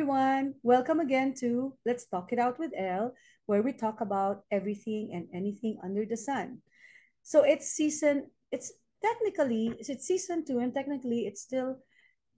everyone. Welcome again to Let's Talk It Out with Elle, where we talk about everything and anything under the sun. So it's technically, it's season two, and technically it's still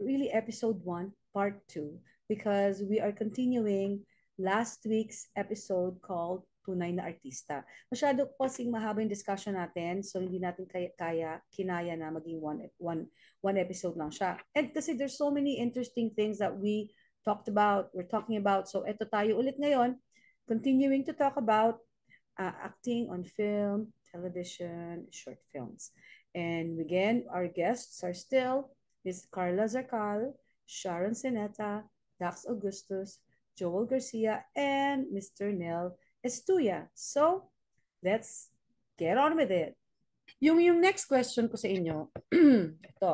really episode one, part two, because we are continuing last week's episode called Tunay na Artista. Masyado kasing mahaba yung discussion natin, so hindi natin kinaya na maging one episode lang siya. And kasi there's so many interesting things that we're talking about. So eto tayo ulit ngayon, continuing to talk about acting on film, television, short films. And again, our guests are still Ms. Carla Zarcal, Sharon Sineta, Dax Augustus, Joel Garcia, and Mr. Nel Estuya. So, let's get on with it. Yung next question ko sa inyo, ito.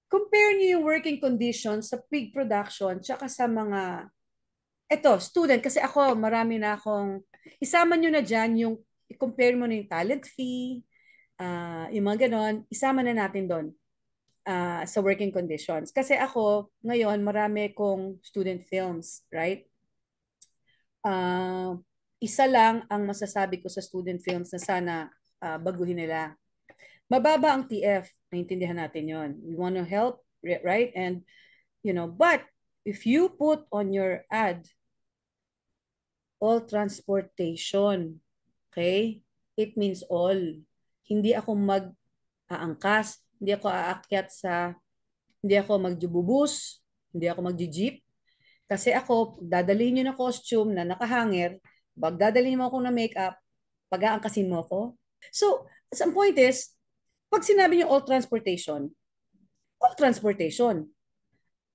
Compare niyo yung working conditions sa pig production tsaka sa mga, student, kasi ako, marami na akong, isama nyo na dyan yung, i-compare mo na yung talent fee, yung mga ganon, isama na natin doon sa working conditions. Kasi ako, ngayon, marami kong student films, right? Isa lang ang masasabi ko sa student films na sana baguhin nila. Mababa ang TF, naintindihan natin yon. We want to help, right? And, but if you put on your ad, all transportation, okay? It means all. Hindi ako mag-aangkas, hindi ako magjububus, hindi ako magji-jeep. Kasi ako, dadalhin nyo na costume na nakahanger, dadalhin mo ako na makeup, pag-aangkasin mo ako. So, some point is, pag sinabi nyo all transportation,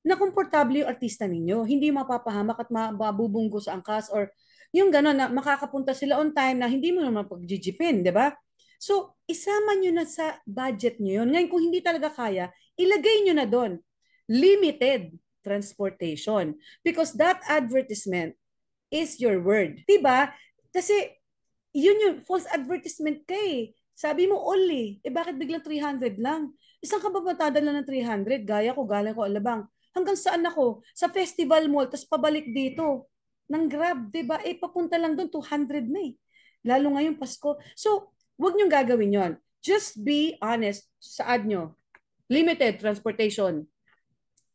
na komportable yung artista ninyo, hindi mapapahamak at mabubunggo sa angkas or yung gano'n na makakapunta sila on time na hindi mo naman pagjijipin, di ba? So, isama nyo na sa budget nyo yun. Ngayon, kung hindi talaga kaya, ilagay nyo na doon. Limited transportation. Because that advertisement is your word. Diba? Kasi, yun yung false advertisement kay. Sabi mo, only. Bakit biglang 300 lang? Isang kababatada lang ng 300. Gaya ko, galing ko, alabang. Hanggang saan ako? Sa festival mall, tapos pabalik dito. Nang Grab, diba? Papunta lang doon, 200 na eh. Lalo ngayong Pasko. So, wag niyong gagawin yon. Just be honest sa ad nyo. Limited transportation.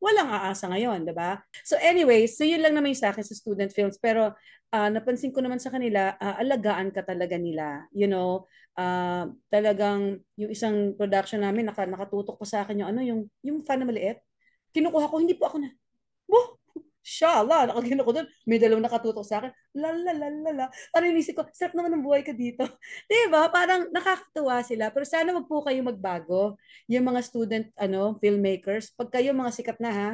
Walang aasa ngayon, di ba? So anyway, so yun lang naman yung sa akin sa student films. Pero napansin ko naman sa kanila, alagaan ka talaga nila. Talagang yung isang production namin, nakatutok pa sa akin yung fan na maliit. Kinukuha ko, hindi po ako na, Shala, nakagano ko doon. May dalawang nakatutok sa akin. Lalalala. Parang inisip ko, sarap naman ng buhay ka dito. Diba? Parang nakakatuwa sila. Pero sana wag po kayo magbago. Yung mga student, filmmakers, pag kayo mga sikat na ha,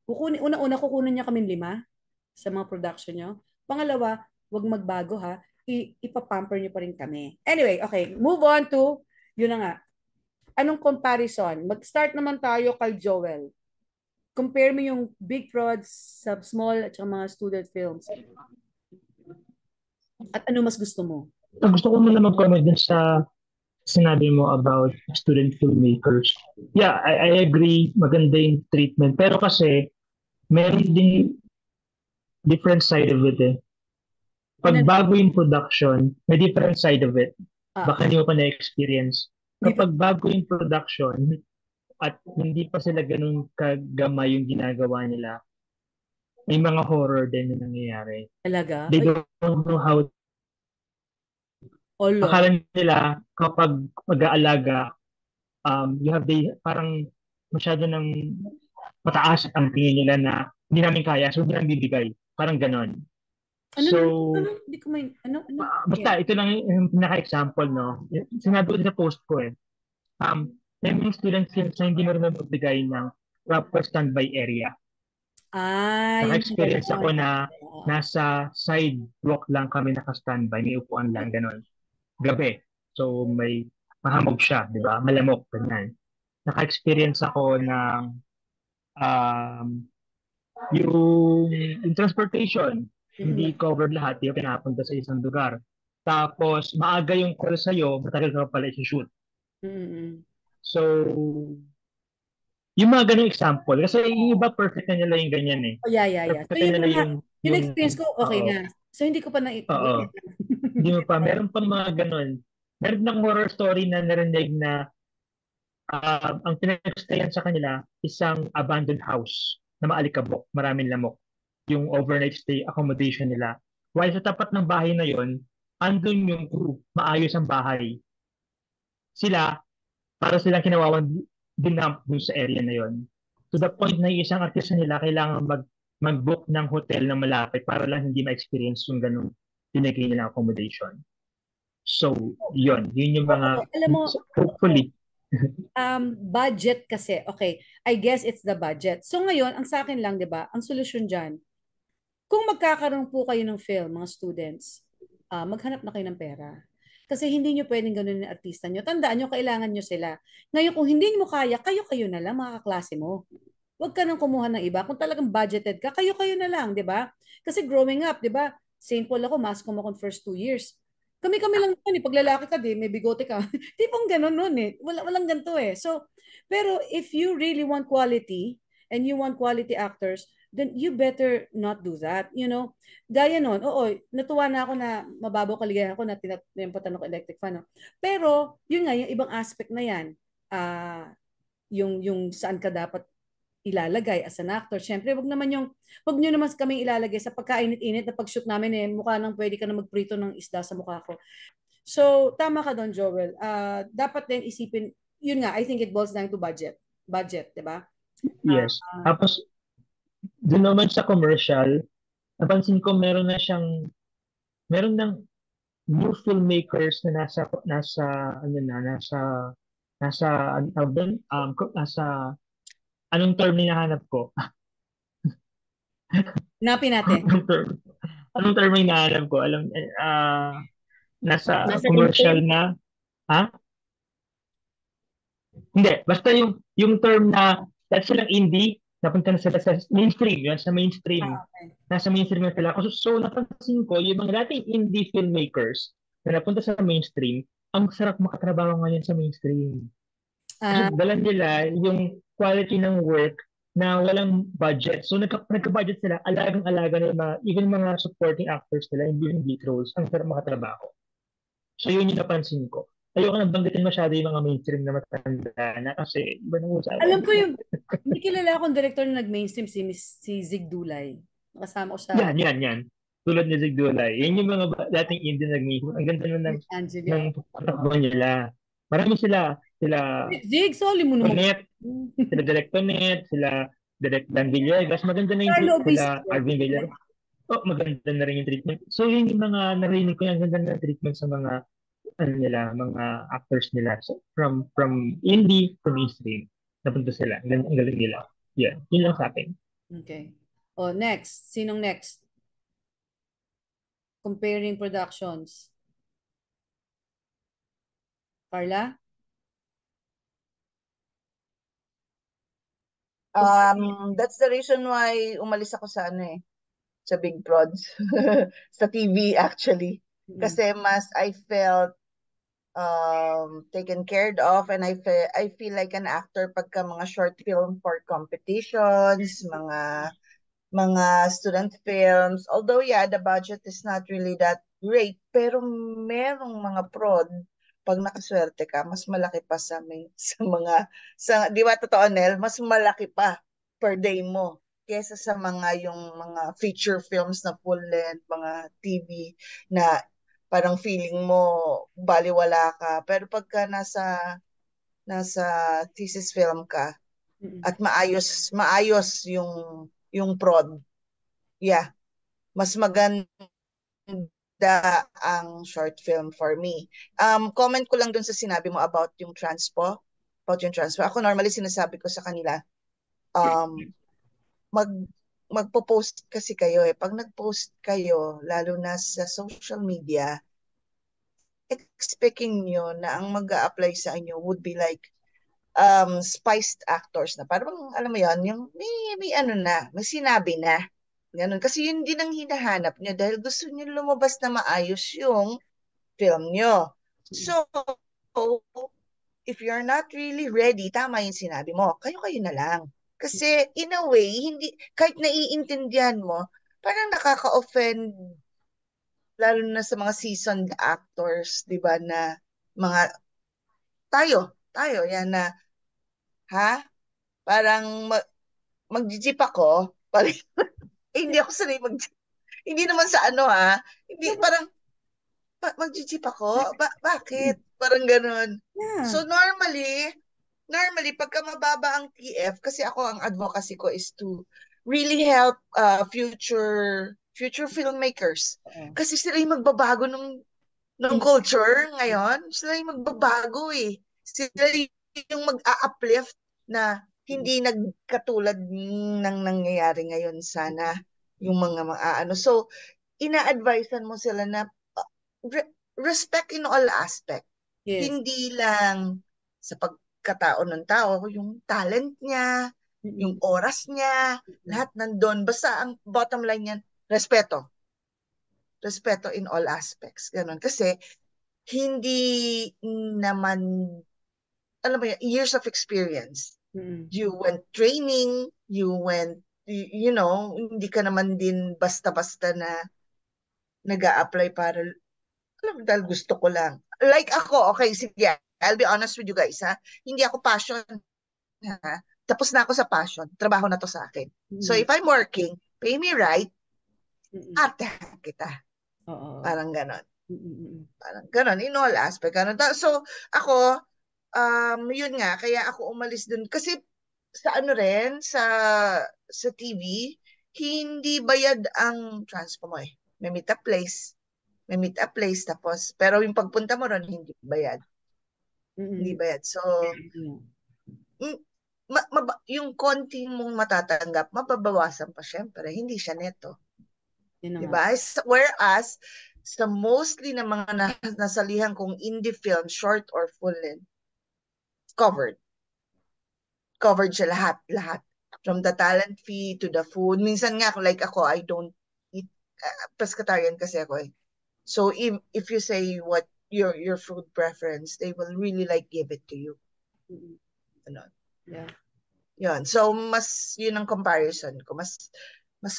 unang-una kukunin niya kami 5 sa mga production nyo. Pangalawa, wag magbago ha. Ipapamper niyo pa rin kami. Anyway, okay. Move on to, yun na nga. Anong comparison? Mag-start naman tayo kay Joel. Compare mo yung big prods sa small at saka mga student films. At ano mas gusto mo? Gusto ko muna mag-comment dun sa sinabi mo about student filmmakers. Yeah, I agree. Maganda yung treatment. Pero kasi, meron din different side of it eh. Pag bago yung production, may different side of it. Baka hindi mo pa na-experience. Kapag bago yung production, at hindi pa sila ganun kagamay yung ginagawa nila, may mga horror din na nangyayari. Talaga? They don't know how. Akala nila kapag mag-aalaga, parang masyado ng mataas ang tingin nila na hindi namin kaya, so hindi namin bibigay. Parang ganon. Hindi ko may, basta ito lang yung pinaka-example, no? Sinabi ko sa post ko eh. May mga students na hindi marunong magbigay ng proper standby area. Naka-experience ako na nasa sidewalk lang kami naka-standby, may upuan lang, ganon. Gabi. So may mahamog siya, di ba? Malamok, ganyan. Naka-experience ako ng yung transportation, hindi covered lahat, yung pinapunta sa isang lugar. Tapos, maaga yung call sa'yo, matagal ka pala i-shoot. So, Yung mga ganung example. Kasi yung iba perfect na nila yung ganyan eh. Oh, yeah. So Perfect na yung nila mga, yung yung, experience ko, okay oo, na. So hindi ko pa na, oo. Hindi mo pa. Meron pang mga ganun. Meron ng horror story na narinig na ang pinagstayan sa kanila, isang abandoned house na maalikabok, maraming lamok. Yung overnight stay accommodation nila. While sa tapat ng bahay na yon, andun yung crew, maayos ang bahay. Sila, para silang kinawawan dinamp dun sa area na yon. To the point na yung isang artista nila kailangan mag-book ng hotel na malapit para lang hindi ma-experience yung ganun binigay nilang accommodation. So, yun yung mga, Oo, alam mo, hopefully. budget kasi, okay, I guess it's the budget. So ngayon, ang sa akin lang, di ba, ang solusyon dyan, kung magkakaroon po kayo ng film, mga students, maghanap na kayo ng pera. Kasi hindi nyo pwedeng ganun yung artista nyo. Tandaan nyo, kailangan nyo sila. Ngayon, kung hindi nyo kaya, kayo-kayo na lang, mga kaklase mo. Huwag ka nang kumuha ng iba. Kung talagang budgeted ka, kayo-kayo na lang, di ba? Kasi growing up, di ba? St. Paul ako, mascom ako first 2 years. Kami-kami lang naman eh. Pag lalaki ka, di, may bigote ka. Tipong ganun nun eh. Walang ganito eh. So, pero if you really want quality and you want quality actors, then you better not do that. Gaya nun, oo, natuwa na ako na mababaw kaligayahan ko na tinatempatan ako electric fan. No? Pero, yun nga, yung ibang aspect na yan, yung saan ka dapat ilalagay as an actor. Siyempre, wag nyo naman kaming ilalagay sa pagkainit-init na pag-shoot namin eh, mukha nang pwede ka na magprito ng isda sa mukha ko. So, tama ka doon, Joel. Dapat din isipin, yun nga, I think it boils down to budget. Budget, di ba? Yes. Tapos, doon naman sa commercial, napansin ko meron ng new filmmakers na ano na, nasa, ano tawag doon? Nasa, anong term na hinahanap ko? Hanapin natin. Anong term? Anong term na hinahanap ko? Nasa Nasa commercial intern? na, ha? Hindi, basta yung term na dahil silang indie, napunta na sila sa mainstream, yun, sa mainstream. Okay. Nasa mainstream na sila. So, napansin ko, yung mga dating indie filmmakers na napunta sa mainstream, ang sarap makatrabaho ngayon sa mainstream. Kasi Ah, dala nila yung quality ng work na walang budget. So, nagka-budget sila, alagang-alaga na yung even mga supporting actors nila, yung lead roles, ang sarap makatrabaho. So yun yung napansin ko. Ayoko nang banggitin masyado yung mga mainstream na matanda na kasi iba nang usapan. alam ko yung, hindi kilala akong director na nag-mainstream si Zig Dulay. Nakasama ko sa Yan. Tulad ni Zig Dulay. Yan yung mga dating Indian nag-mainstream. Ang ganda nun ng Angela. patakbo nila. Marami sila. Sila Zig, soli mo naman. Tonet, sila Direk Tonet, sila Direk Dan Villegas. Maganda na yung Carlo sila Obispo. Arvin Villar. Oh, maganda na rin yung treatment. So yun yung mga narinig ko yung ganda na treatment sa mga mga actors nila. So, from indie to mainstream, napunta sila. Ang galing nila. Yeah, yun lang sa akin. Okay. Oh, next. Sinong next? Comparing productions. Carla? That's the reason why umalis ako sa sa Big Prods. Sa TV actually. Mm. Kasi I felt taken care of, and I feel like an actor pagka mga short film for competitions, mga student films. Although yeah, the budget is not really that great, pero merong mga prod pag nakaswerte ka, mas malaki pa sa mga di ba totoo Nel, mas malaki pa per day mo kesa sa yung mga feature films na full length, mga TV na parang feeling mo baliwala ka. Pero pagka nasa thesis film ka Mm. at maayos yung prod, yeah, mas maganda ang short film for me. Comment ko lang dun sa sinabi mo about yung transpo. Ako normally sinasabi ko sa kanila, um, mag magpo-post kasi kayo eh. Pag nag-post kayo, lalo na sa social media, expecting nyo na ang mag apply sa inyo would be like spiced actors na. Parang, alam mo yon yung may ano na, may sinabi na. Ganun. Kasi yun din ang hinahanap nyo dahil gusto nyo lumabas na maayos yung film nyo. So, if you're not really ready, tama yung sinabi mo, kayo-kayo na lang. Kasi in a way, hindi, kahit naiintindihan mo, parang nakaka-offend, lalo na sa mga seasoned actors, di ba, na mga, tayo, yan na, ha? Parang mag-jeep ako, parang, hindi ako sanay hindi naman sa ano ha, hindi, parang, mag-jeep ako? Bakit? Parang ganun. Yeah. So normally, pagka mababa ang TF, kasi ako, ang advocacy ko is to really help future filmmakers. Kasi sila yung magbabago ng culture ngayon. Sila yung magbabago eh. Sila yung mag-a-uplift na hindi nagkatulad ng nangyayari ngayon sana yung mga ano. So, ina-advisean mo sila na respect in all aspect. Yes. Hindi lang sa pagkatao ng tao, yung talent niya, yung oras niya, lahat nandun. Basta ang bottom line niyan, respeto. Respeto in all aspects. Ganun. Kasi hindi naman, alam mo yun, years of experience. You went training, you know, hindi ka naman din basta-basta na nag-a-apply para, alam mo, dahil gusto ko lang. Like ako, okay, sige, I'll be honest with you guys, ha? Hindi ako passion, ha? Tapos na ako sa passion. Trabaho na to sa akin. So if I'm working, pay me right, artehan kita. Parang ganon. Parang ganon, in all aspect. Ganon. So ako, yun nga, kaya ako umalis dun. Kasi sa ano rin, sa TV, hindi bayad ang transpo mo eh. May meet a place, tapos, pero yung pagpunta mo ron, hindi bayad. Hindi bayad. So, yung konti mong matatanggap, mababawasan pa syempre. Hindi siya neto. Diba? Whereas, sa mostly na mga nasalihan kong indie film, short or full length, covered. Covered siya lahat. From the talent fee to the food. Minsan nga, like ako, I don't eat, pescatarian kasi ako eh. So if you say what your food preference, they will really like give it to you. Ano? Yeah. Yun. So mas yun ang comparison ko. Mas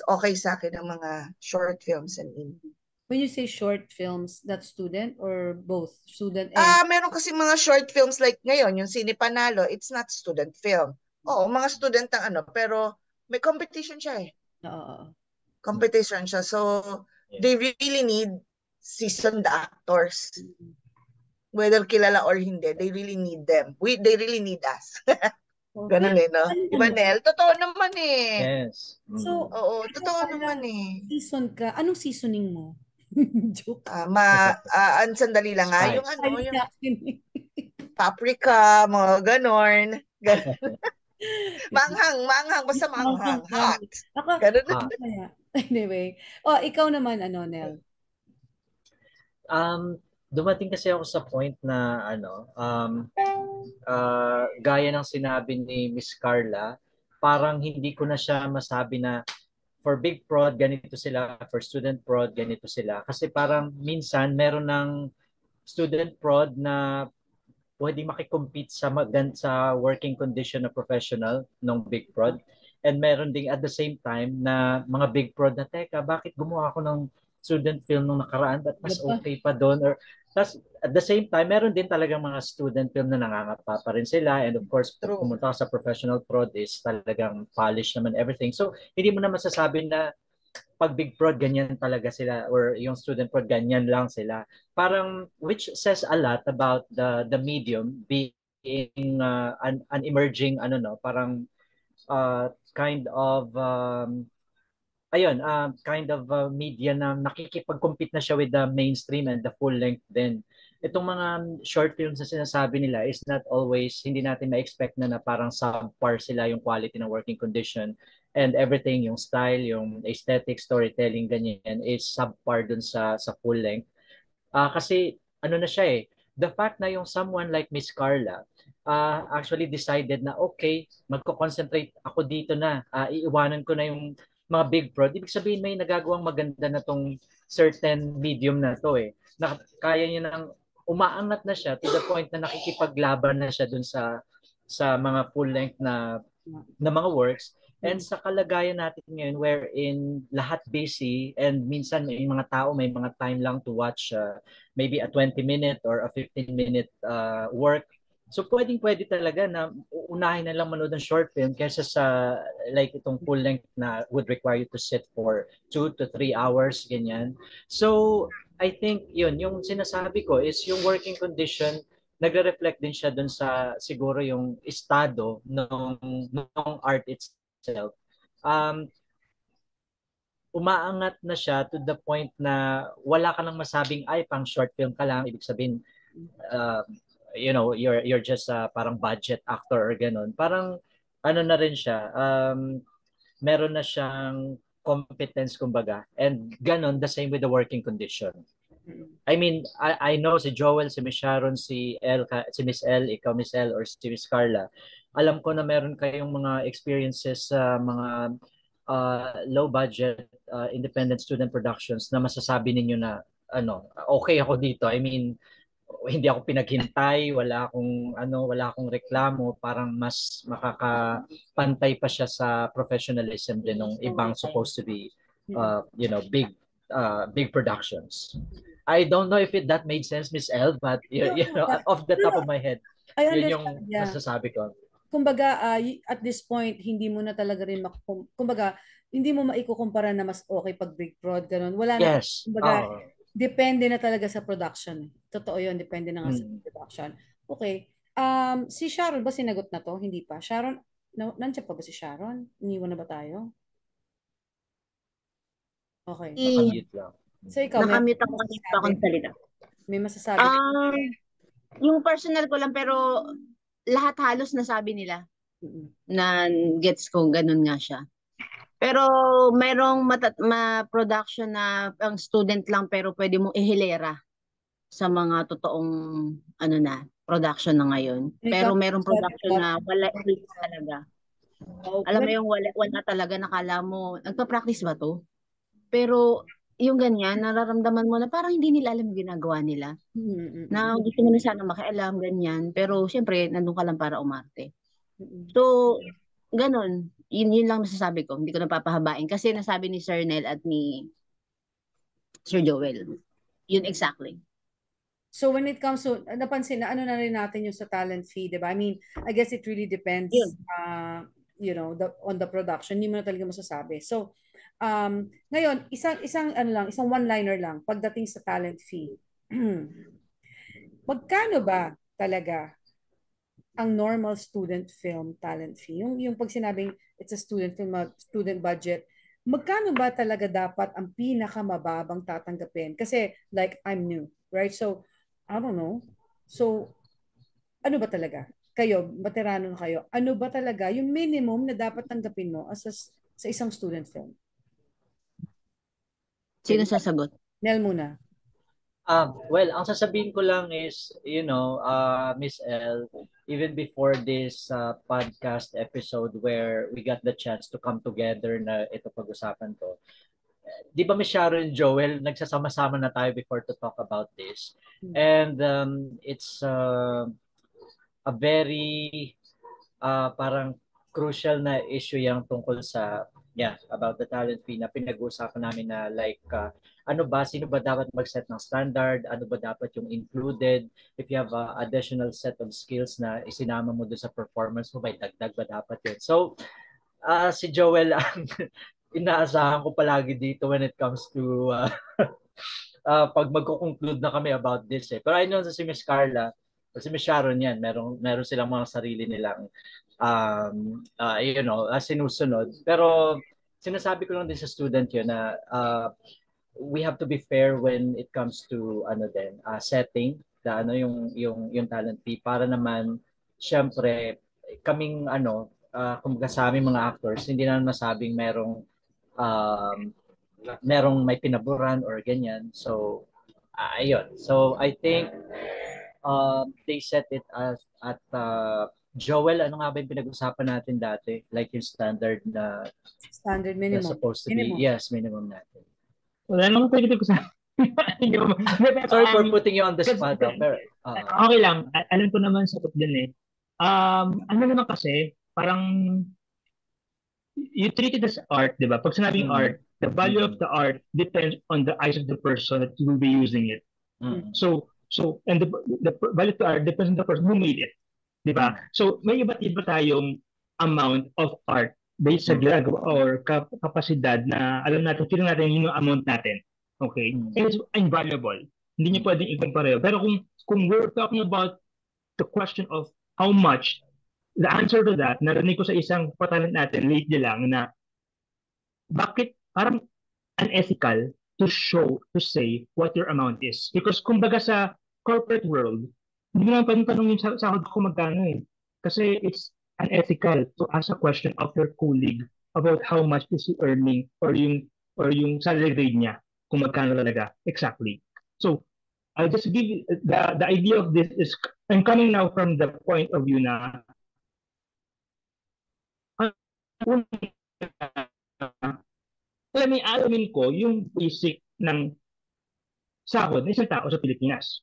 okay sa akin ang mga short films and indie. When you say short films, that's student or both? Student and... Meron kasi mga short films like ngayon, yung Sine Panalo, it's not student film. Oo, mga student ang ano, pero may competition siya eh. Competition siya. So, they really need seasoned actors. Whether kilala or hindi, they really need them. They really need us. Ganun eh, no? Diba, Nel? Totoo naman eh. Yes. So, oo, totoo naman eh. Season ka. Anong seasoning mo? Joke. Sandali lang nga. Yung ano, yung paprika, mga ganon. Manghang, basta manghang. Hot. Ganun. Anyway. Ikaw naman, Nel? Dumating kasi ako sa point na gaya ng sinabi ni Miss Carla, parang hindi ko na siya masabi na for big prod ganito sila, for student prod ganito sila, kasi parang minsan meron ng student prod na pwede makikompete sa working condition na professional ng big prod, and meron ding at the same time na mga big prod na, teka, bakit gumawa ako ng student film nung nakaraan at mas okay pa doon, or tas at the same time meron din talagang mga student film na nangangapa pa rin sila, and of course pag pumunta ka sa professional prod is talagang polish naman everything. So hindi mo na masasabi na pag big prod ganyan talaga sila, or yung student prod ganyan lang sila, parang which says a lot about the medium being an emerging parang kind of media na nakikipag-compete na siya with the mainstream and the full length din. Itong mga short films na sinasabi nila is not always, hindi natin ma-expect na parang subpar sila yung quality ng working condition and everything, yung style, yung aesthetic, storytelling, ganyan, is subpar dun sa full length. Kasi ano na siya the fact na yung someone like Miss Carla actually decided na okay, magko-concentrate ako dito na, iiwanan ko na yung mga big prod, ibig sabihin may nagagawang maganda na tong certain medium na to na kaya niya nang umaangat na siya to the point na nakikipaglaban na siya dun sa mga full-length na mga works. And sa kalagayan natin ngayon wherein lahat busy and minsan yung mga tao may mga time lang to watch maybe a 20-minute or a 15-minute work. So pwede talaga na unahin na lang manood ng short film kaysa sa like itong full length na would require you to sit for 2 to 3 hours, ganyan. So I think yun, yung sinasabi ko is yung working condition, nagre-reflect din siya dun sa siguro yung estado ng art itself. Umaangat na siya to the point na wala ka nang masabing ay pang short film ka lang, ibig sabihin you know, you're just parang budget actor or ganun. Parang ano na rin siya, meron na siyang competence kumbaga. And ganun, the same with the working condition. I mean, I know si Joel, si Miss Sharon, si Miss L, ikaw Miss L, or si Miss Carla. Alam ko na meron kayong mga experiences sa mga low budget independent student productions na masasabi ninyo na ano, okay ako dito. I mean, hindi ako pinaghintay, wala akong reklamo, parang mas makakapantay pa siya sa professionalism din ng ibang supposed to be you know, big productions. I don't know if that made sense, Miss L, but you know, off the top of my head, yun yung masasabi ko. Kumbaga, at this point, hindi mo na talaga rin kumbaga, hindi mo maikukumpara na mas okay pag big prod, ganun. Wala na. Yes. Kumbaga, depende na talaga sa production. Totoo yun, depende na nga sa production. Okay. Si Sharon ba sinagot na to? Hindi pa. Sharon, nandiyan pa ba si Sharon? Iniwan na ba tayo? Okay. Nakamute lang. So ikaw, nakamute ako kasi pa akong salita. May masasabi? Yung personal ko lang, pero lahat halos nasabi nila na gets ko, ganun nga siya. Pero mayroong production na ang student lang pero pwede mong ihilera sa mga totoong ano na production na ngayon. Pero mayroong production na wala talaga. Alam mo yung wala talaga, nakala mo nagpa-practice ba to? Pero yung ganyan, nararamdaman mo na parang hindi nila alam yung ginagawa nila. Na gusto mo na sana makialam, ganyan. Pero syempre, nandun ka lang para umarte. So, ganun. Yun lang masasabi ko. Hindi ko napapahabain. Kasi nasabi ni Sir Nel at ni Sir Joel. Yun exactly. So when it comes to, napansin na ano na rin natin yung sa talent fee, diba? I mean, I guess it really depends, you know, on the production. Hindi mo na talaga masasabi. So, ngayon, isang one-liner lang pagdating sa talent fee. Magkano ba talaga ang normal student film talent fee? Yung pag sinabing it's a student film, student budget, magkano ba talaga dapat ang pinakamababang tatanggapin? Kasi like I'm new, right? So, I don't know. So, ano ba talaga? Kayo, veterano na kayo, ano ba talaga yung minimum na dapat tanggapin mo sa isang student film? Sino sasagot? Nel muna. Well, ang sasabihin ko lang is, you know, Miss L, even before this podcast episode where we got the chance to come together na ito pag-usapan to, di ba Miss Sharon and Joel, nagsasama-sama na tayo before to talk about this. And it's a very parang crucial na issue yung tungkol sa about the talent fee na pinag-uusapan namin na like ano ba, sino ba dapat mag-set ng standard, ano ba dapat yung included, if you have a additional set of skills na isinama mo doon sa performance mo, may dagdag ba dapat yun. So si Joel ang inaasahan ko palagi dito when it comes to pag magko-conclude na kami about this Pero I know si Miss Carla o si Miss Sharon yan, meron silang mga sarili nilang you know, sinusunod. Pero sinasabi ko lang din sa student yun na we have to be fair when it comes to setting yung talent fee para naman syempre kaming kumbaga sa aming mga actors hindi naman masabing merong may pinaburan or ganyan. So ayun. So I think they set it at Joel, ano nga ba yung pinag-usapan natin dati? Like yung standard minimum. Na supposed to be, yes, minimum natin. Wala namang pwede ko sa Sorry for putting you on the spot. Pero, okay lang. Alam ko naman sagot din eh. Ano naman kasi, parang you treat it as art, di ba? Pag sinabing art, the value of the art depends on the eyes of the person that will be using it. So and the value of the art depends on the person who made it, di ba? So may iba't iba tayong amount of art based sa ginagawa or kapasidad na alam natin, feeling natin yung amount natin. Okay? And it's invaluable. Hindi niyo pwedeng i-compare. Pero kung we're talking about the question of how much, the answer to that, narinig ko sa isang patalent natin, lately lang, na bakit parang unethical to say what your amount is. Because kumbaga sa corporate world, hindi mo naman pwedeng tanongin sa sahod ko magkano eh. Kasi it's unethical to ask a question of your colleague about how much is he earning or yung salary grade niya, kung magkano talaga. Exactly. So, I'll just give you, the idea of this is, I'm coming now from the point of view na alamin ko yung basic ng sahod ng isang tao sa Pilipinas.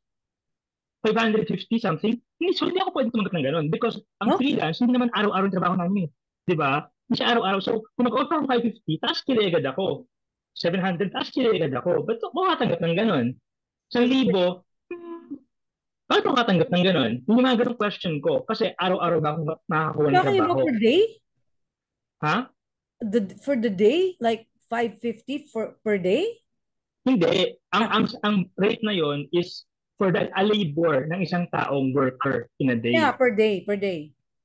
550 something, hindi ako pwede tumagot ng ganun because ang freelance, hindi naman araw-araw yung trabaho namin. Di ba? Hindi siya araw-araw. So, kung mag-offer ako 550, taas kiligad ako. 700, taas kiligad ako. Ba't ako katanggap ng ganun? 1,000, bakit ako katanggap ng ganun? Hindi mga ganun question ko. Kasi araw-araw ba akong makakakuha ng Talking trabaho? about per day? Ha? For the day? Like 550 per day? Hindi. Ang rate na yon is for the labor ng isang taong worker in a day. Yeah, per day.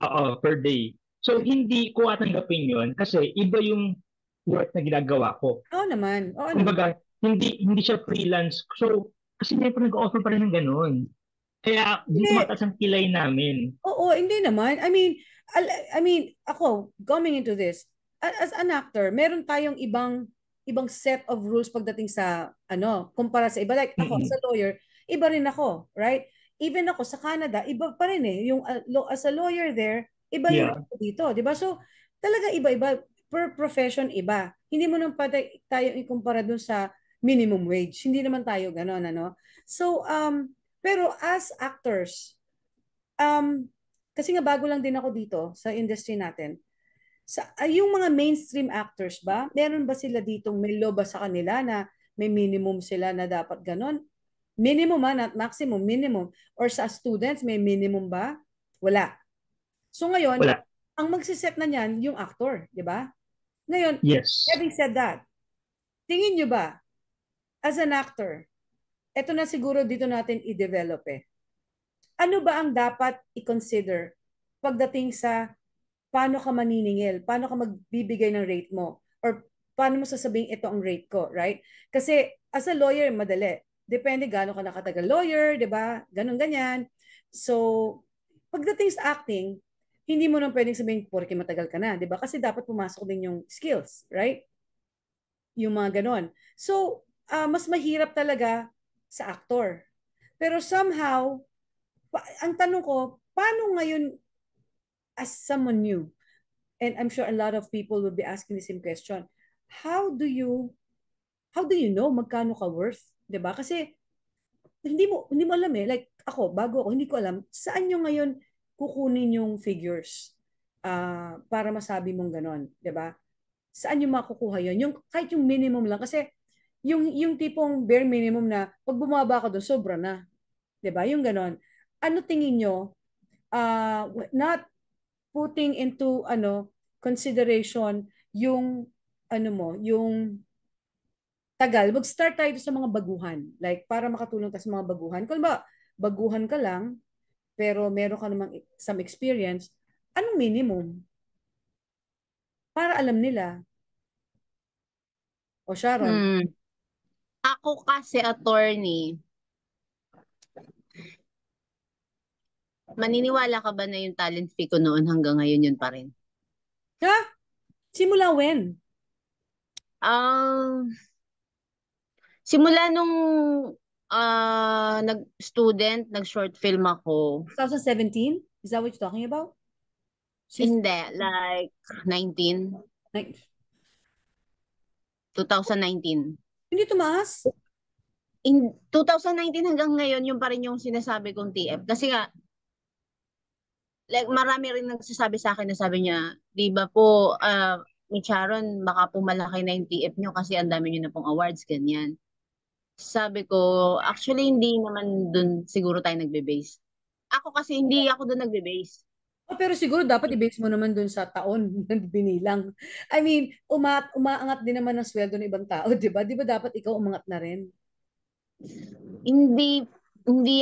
Oo, per day. So, hindi ko tatanggapin yon kasi iba yung work na ginagawa ko. Oo naman. Kumbaga, hindi siya freelance. So, kasi may pa nag-offer pa rin ng ganun. Kaya, hindi mataas ang kilay namin. Oo, hindi naman. I mean, ako, coming into this, as an actor, meron tayong ibang set of rules pagdating sa, kumpara sa iba. Like, ako, as a lawyer, iba rin ako, right? Even ako sa Canada, iba pa rin eh. Yung as a lawyer there, iba yung dito, di ba? So, talaga iba-iba. Per profession, iba. Hindi mo nang tayo ikumpara dun sa minimum wage. Hindi naman tayo ganon, ano? So, pero as actors, kasi nga bago lang din ako dito sa industry natin, yung mga mainstream actors ba, meron ba sila ditong may law ba sa kanila na may minimum sila na dapat ganon? Minimum not maximum, minimum. Or sa students, may minimum ba? Wala. So ngayon, ang magsiset na niyan, yung actor, di ba? Ngayon, having said that, tingin nyo ba, as an actor, eto na siguro dito natin i-develop eh. Ano ba ang dapat i-consider pagdating sa paano ka maniningil, paano ka magbibigay ng rate mo, or paano mo sasabihin ito ang rate ko, right? Kasi as a lawyer, madali. Depende gaano ka nakatagal lawyer, di ba? Ganon ganyan. So, pagdating sa acting, hindi mo nang pwedeng sabihin porke matagal ka na, di ba? Kasi dapat pumasok din yung skills, right? Yung mga ganon. So, mas mahirap talaga sa actor. Pero somehow, ang tanong ko, paano ngayon as someone new, and I'm sure a lot of people will be asking the same question, how do you know magkano ka worth? 'Di ba? Kasi hindi mo alam eh. Like ako, bago ako, hindi ko alam saan nyo ngayon kukunin yung figures para masabi mong ganon, 'di ba? Saan nyo makukuha yun? Yung kahit yung minimum lang kasi yung tipong bare minimum na pag bumaba ka doon sobra na. 'Di ba? Yung ganon. Ano tingin nyo not putting into consideration yung yung tagal, mag-start tayo sa mga baguhan. Like, para makatulong ka sa mga baguhan. Kung ba, baguhan ka lang, pero meron ka namang some experience, anong minimum? Para alam nila. O Sharon? Ako kasi, attorney, maniniwala ka ba na yung talent fee ko noon hanggang ngayon yun pa rin? Ha? Simula when? Simula nung nag-student, nag-short film ako. 2017? Is that what you're talking about? Hindi, like 19. 2019. Hindi tumaas? in 2019 hanggang ngayon, yung pa rin yung sinasabi kong TF. Kasi nga, like, marami rin nagsasabi sa akin na sabi niya, di ba po, ni Sharon, baka po malaki na yung TF nyo kasi ang dami nyo na pong awards, ganyan. Sabi ko, actually, hindi naman dun siguro tayo nagbe-base. Ako kasi, hindi ako dun nagbe-base. Oh, pero siguro dapat i-base mo naman dun sa taon na binilang. I mean, umaangat din naman ang sweldo ng ibang tao, di ba? Di ba dapat ikaw umangat na rin? Hindi hindi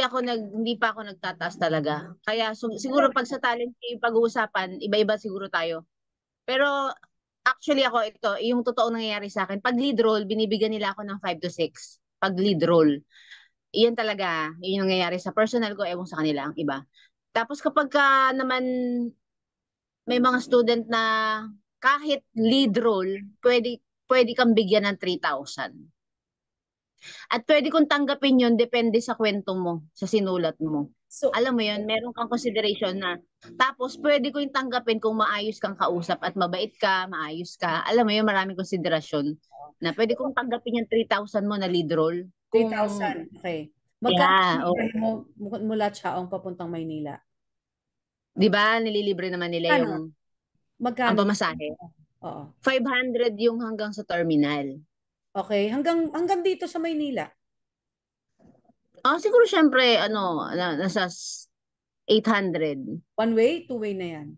pa ako nagtataas talaga. Kaya siguro pag sa talent yung pag-uusapan, iba-iba siguro tayo. Pero actually ako ito, yung totoong nangyayari sa akin, pag lead role, binibigyan nila ako ng 5 to 6. Pag lead role. Iyan talaga, yun yung nangyayari sa personal ko, ewan sa kanila, ang iba. Tapos kapag ka naman may mga student na kahit lead role, pwede kang bigyan ng 3,000. At pwede kong tanggapin yun, depende sa kwento mo, sa sinulat mo. So, Alam mo yun, meron kang consideration na, tapos pwede ko yung tanggapin kung maayos kang kausap at mabait ka, maayos ka. Alam mo yun, maraming konsiderasyon na pwede kong tanggapin yung 3,000 mo na lead role. Kung, 3,000. Okay. yeah, Magkano mo mula Chaong papuntang Maynila? di ba, nililibre naman nila Ano? yung ang Magkano? pamasahe. Oo. 500 yung hanggang sa terminal. Okay. Hanggang dito sa Maynila. Siguro syempre, nasa 800. One way, two way na yan.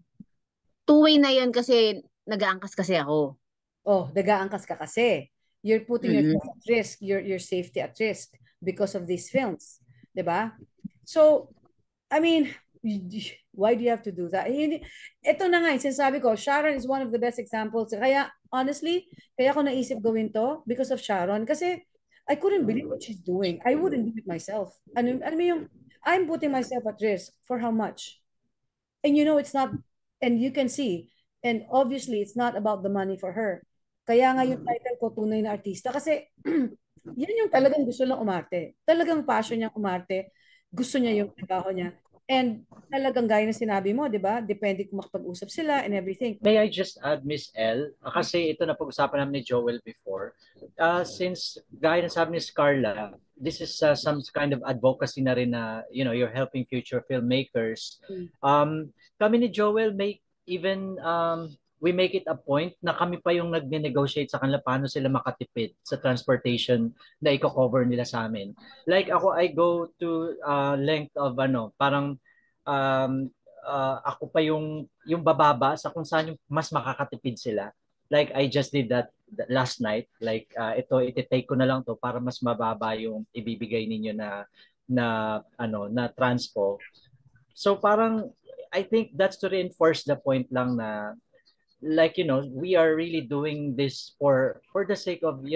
Two-way na yun kasi nag-aangkas kasi ako. Oh, nag-aangkas ka kasi. You're putting Mm-hmm. yourself at risk, your safety at risk because of these films. 'Di ba? So, I mean, why do you have to do that? Ito na nga, sinasabi ko, Sharon is one of the best examples. Kaya, honestly, kaya ako naisip gawin to because of Sharon. Kasi, I couldn't believe what she's doing. I wouldn't do it myself. Ano mo yung, I'm putting myself at risk for how much? And you know, it's not, and you can see, and obviously, it's not about the money for her. Kaya nga yung title ko, Tunay na Artista, kasi yan yung talagang gusto lang umarte. Talagang passion niya umarte. Gusto niya yung trabaho niya. And talagang gaya na sinabi mo, di ba? Depende kung makapag-usap sila and everything. May I just add, Miss L, kasi ito na pag-usapan namin ni Joel before. Since gaya na sabi ni Carla, this is some kind of advocacy na rin na, you're helping future filmmakers. Kami ni Joel we make it a point na kami pa yung nag-negotiate sa kanila paano sila makatipid sa transportation na i-cover nila sa amin. Like ako, I go to length of parang ako pa yung bababa sa kung saan yung mas makakatipid sila. Like I just did that last night. Like iti-take ko na lang to para mas mababa yung ibibigay ninyo na transpo. So parang I think that's to reinforce the point lang na like we are really doing this for the sake of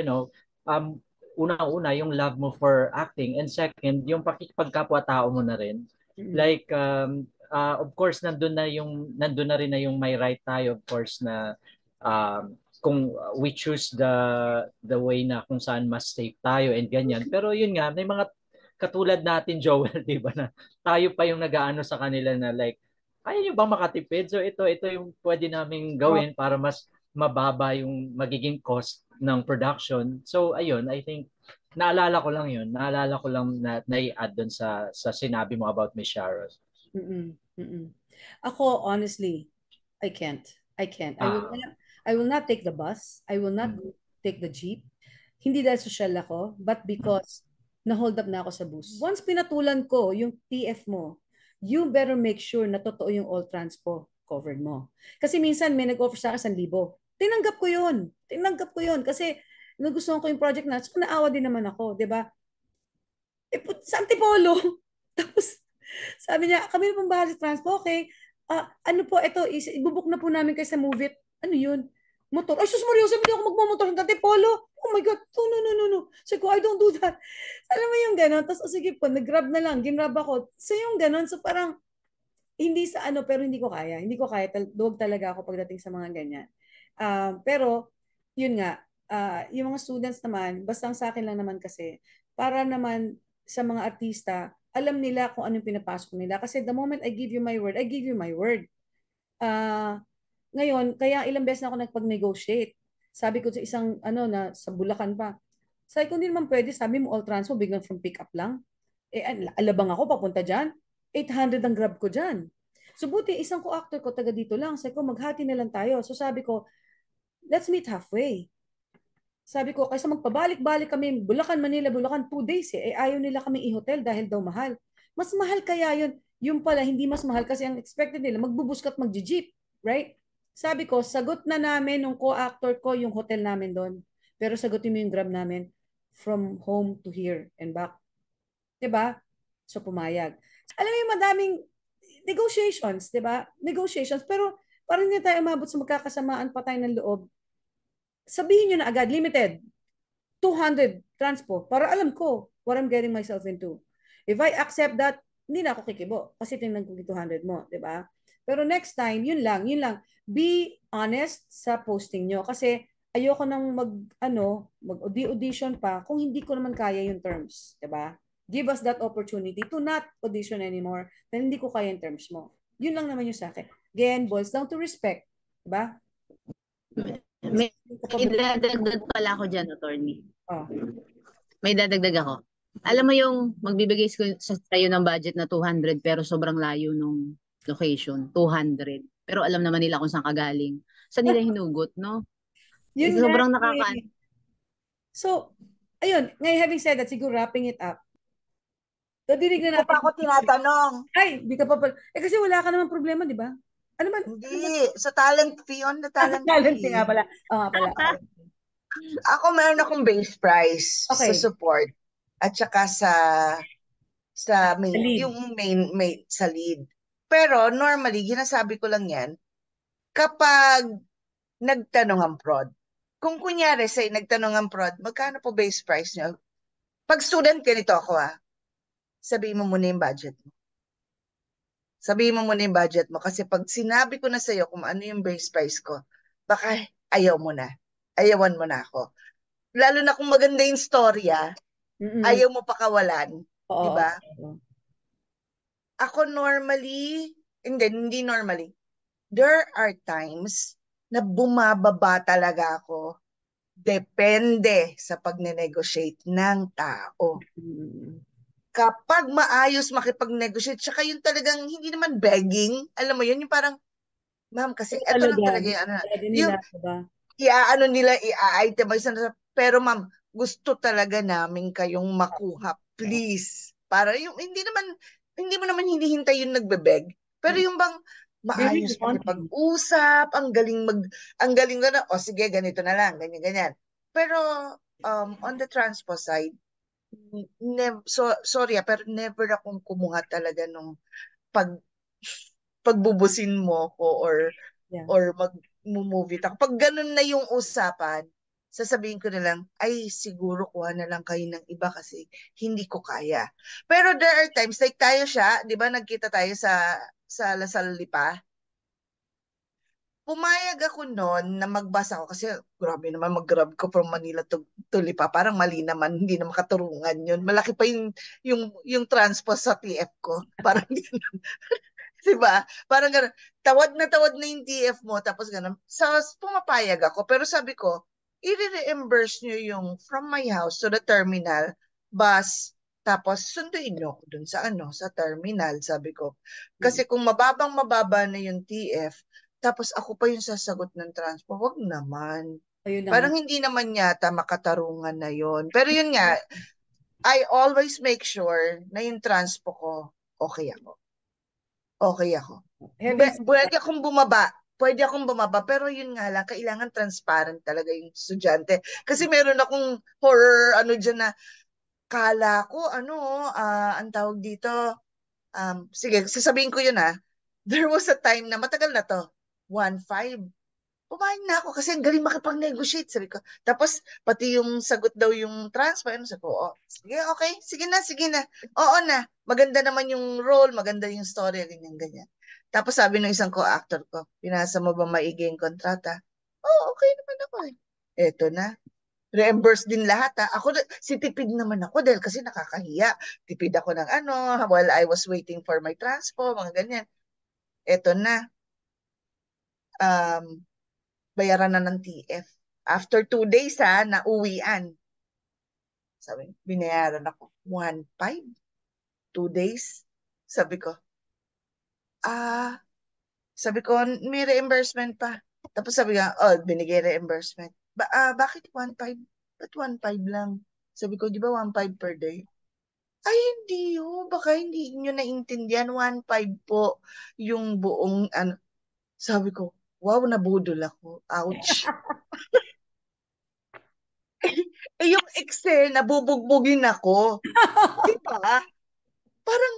una-una yung love mo for acting, and second yung pakikipagkapwa-tao mo na rin. Like of course nandun na rin na yung may right tayo, of course, na kung we choose the way na kung saan mas safe tayo and ganyan. Pero yun nga, may mga katulad natin, Joel, di ba, na tayo pa yung nag-aano sa kanila na like, kaya nyo bang makatipid? So ito yung pwede naming gawin para mas mababa yung magiging cost ng production. So ayun, I think naalala ko lang yun. Naalala ko lang na i-add dun sa sinabi mo about Miss Sharon. Ako, honestly, I can't. I will not take the bus. I will not take the jeep. Hindi dahil social ako, but because na-hold up na ako sa bus. Once pinatulan ko yung TF mo, you better make sure na totoo yung all transpo covered mo. Kasi minsan may nag-offer sa akin 1,000. Tinanggap ko yun. Kasi nagustuhan ko yung project na, so naawa din naman ako, di ba? Sa Antipolo. Tapos, sabi niya, kami na pong bahala sa transpo, okay? Ano po, ito, ibubuk na po namin kayo sa movie. Ano yun? Motor. Ay, sus Mario, sabi niya ako magmamotor ng Antipolo. Oh my God, no. Sabi ko, I don't do that. Alam mo yung gano'n? Tapos, sige po, nag-grab na lang, ginrab ako. So, yung gano'n, so parang, hindi sa pero hindi ko kaya. Hindi ko kaya, duwag talaga ako pagdating sa mga ganyan. Pero, yun nga, yung mga students naman, basta ang sa akin lang naman kasi, para naman sa mga artista, alam nila kung anong pinapasok nila. Kasi the moment I give you my word, I give you my word. Ngayon, kaya ilang beses na ako nagpag-negotiate. Sabi ko sa isang, na sa Bulacan pa, Sabi ko, hindi naman pwede. Sabi mo, all transpo, biglang from pick up lang. Alabang ako, papunta dyan. 800 ang grab ko dyan. So, buti, isang co-actor ko, taga dito lang. Sabi ko, maghati na lang tayo. So, sabi ko, let's meet halfway. Sabi ko, kaysa magpabalik-balik kami, Bulacan, Manila, Bulacan, 2 days ayaw nila kami i-hotel dahil daw mahal. Mas mahal kaya yun. Yung pala, hindi mas mahal kasi ang expected nila, magbubuskat, mag-jeep. Right? Sabi ko, sagot na namin nung co-actor ko yung hotel namin doon. Pero sagutin mo yung grab namin from home to here and back. Diba? So, pumayag. Alam mo yung madaming negotiations, diba? Negotiations. Pero parang hindi tayo umabot sa magkakasamaan pa tayo ng loob. Sabihin nyo na agad, limited. 200 transpo para alam ko what I'm getting myself into. If I accept that, hindi na ako kikibo kasi tingnan ko yung 200 mo, di ba? Pero next time, yun lang. Be honest sa posting nyo kasi ayoko nang mag-audition pa kung hindi ko naman kaya yung terms, di ba? Give us that opportunity to not audition anymore dahil hindi ko kaya yung terms mo. Yun lang naman yung sa akin. Again, boils down to respect, di ba? May dadagdag pala ako dyan, attorney. Oh. May dadagdag ako. Alam mo yung magbibigay sa'yo ng budget na 200 pero sobrang layo nung location, 200. Pero alam naman nila kung saan kagaling. Saan nila hinugot, no? Yun Sobrang nga nakaka... So, ayun, ngayon having said that, siguro wrapping it up. Dinig na Hindi ko pa natin. ako tinatanong. Ay, di ka pa pala. Kasi wala ka naman problema, di ba? Ano ba? Hindi. Sa talent fee, on the talent Talent fee. nga pala. Oo nga pala. Ako meron akong base price sa Okay. support at saka sa main, lead. yung main sa lead. Pero normally, ginasabi ko lang yan kapag nagtanong ang prod. Kung kunyari say nagtanong ang prod, magkano po base price niyo? Pag student, ganito ako sabihin mo muna yung budget mo. Sabihin mo muna yung budget mo kasi pag sinabi ko na sa'yo kung ano yung base price ko, baka ayaw mo na. Ayawan mo na ako. Lalo na kung maganda yung storya, ayaw mo pakawalan. Oo. Di ba? Oo. Ako normally, hindi normally. There are times na bumababa talaga ako. Depende sa pagne-negotiate ng tao. Kapag maayos makipag-negotiate, tsaka yung talagang hindi naman begging, alam mo yun, yung parang, ma'am, kasi ito lang talaga yung, ano nila, i-itemize na, pero ma'am, gusto talaga namin kayong makuha, please. Para yung, hindi mo naman hinihintay yung nagbe-beg, pero yung bang, maayos makipag-usap, ang galing na, o sige, ganito na lang, ganyan. Pero, on the transpo side, sorry pero never akong kumuha talaga nung pagbubusin mo ko or mag-movie. Pag ganun na yung usapan, sasabihin ko na lang, ay siguro kuha na lang kayo ng iba kasi hindi ko kaya. Pero there are times, like tayo siya, di ba nagkita tayo sa Lasal Lipa? Pumayag ako noon na magbasa ako kasi grabe naman mag-grab ko from Manila to Lipa. Parang mali naman, hindi na makaturungan yun. Malaki pa yung transpo sa TF ko. Parang diba? Parang gano'n. Tawad na yung TF mo. Tapos gano'n. So, pumapayag ako. Pero sabi ko, i-reimburse nyo yung from my house to the terminal bus. Tapos sunduin nyo ako dun sa terminal, sabi ko. Kasi kung mababa na yung TF, tapos ako pa yung sasagot ng transpo, wag naman. Parang hindi naman yata makatarungan na yon. Pero yun nga, I always make sure na yung transpo ko, okay ako. Okay ako. Pwede akong bumaba, pero yun nga lang, kailangan transparent talaga yung estudyante. Kasi meron akong horror, dyan na, kala ko, ang tawag dito, sige, sasabihin ko yun there was a time na, matagal na to, 1.5. Pumayag na ako kasi ang galing makipag-negotiate. Sabi ko. Tapos, pati yung sagot daw yung transfer. Sabi ko, sige, okay. Sige na. Oo na. Maganda naman yung role, maganda yung story, ganyan. Tapos sabi ng isang co-actor ko, pinasa mo ba maigi yung kontrata? Okay naman ako Eto na. Reimburse din lahat Ako, tipid naman ako dahil kasi nakakahiya. Tipid ako ng while I was waiting for my transpo, mga ganyan. Eto na. Bayaran na ng TF. After 2 days na uwian. Sabi, binayaran ako 1.5, 2 days. Sabi ko, sabi ko, may reimbursement pa. Tapos sabi nga, binigay reimbursement. Bakit 1.5? Ba't 1.5 lang? Sabi ko, di ba 1.5 per day? Ay, hindi yun. Baka hindi nyo naintindihan. 1.5 po yung buong, sabi ko, wow, nabudol ako. Ouch. Yung Excel, nabubugbugin ako. Di ba? Parang,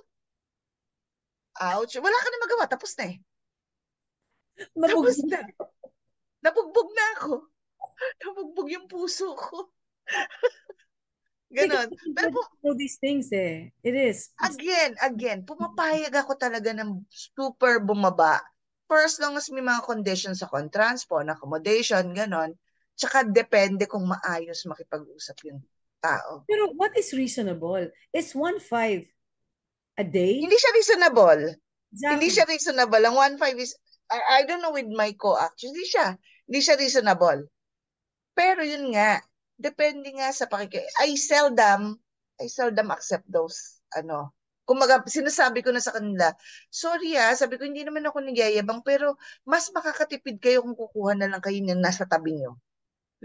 ouch. Wala ka na magawa. Tapos na eh. Tapos na. Nabugbog na ako. Nabugbog yung puso ko. Ganon. Pero all these things eh. It is. Again, pumapayag ako talaga ng super bumaba. For as long as may mga conditions ako, transport, accommodation, ganon. Tsaka depende kung maayos makipag-usap yung tao. Pero what is reasonable? It's 1.5 a day? Hindi siya reasonable. Exactly. Hindi siya reasonable. Ang 1.5 is, I don't know with my co-act, hindi siya reasonable. Pero yun nga, depende nga sa I seldom accept those, Kumaga, sinasabi ko na sa kanila, sorry sabi ko, hindi naman ako nagyayabang, pero mas makakatipid kayo kung kukuha na lang kayo ng nasa tabi nyo.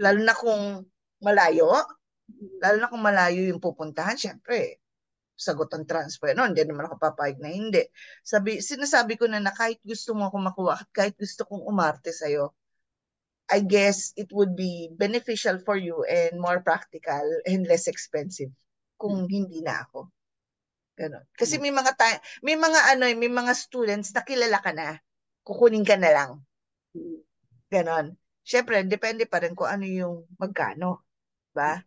Lalo na kung malayo yung pupuntahan, syempre, sagot ang transfer. Hindi naman ako papayag na hindi. Sinasabi ko na kahit gusto mo ako makuha, kahit gusto kong umarte sa'yo, I guess it would be beneficial for you and more practical and less expensive kung hindi na ako. Ganon. Kasi may mga students na kilala ka na, kukunin ka na lang. Ganon. Syempre, depende pa rin kung ano yung magkano. Diba?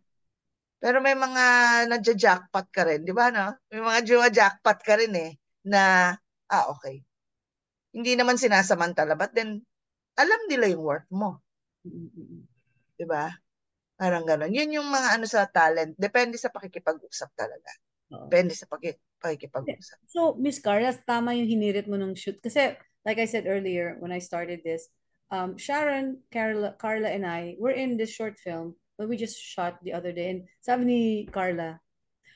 Pero may mga nadja-jackpot ka rin, di ba, no? May mga jackpot ka rin na, okay. Hindi naman sinasamantala, but then, alam nila yung worth mo. Di ba? Parang gano'n. Yun yung mga sa talent. Depende sa pakikipag-usap talaga. Depende sa pakikipag-usap. So, Miss Carla, tama yung hinirit mo ng shoot. Kasi, like I said earlier, when I started this, Sharon, Carla, and I were in this short film that we just shot the other day. And sabi ni Carla,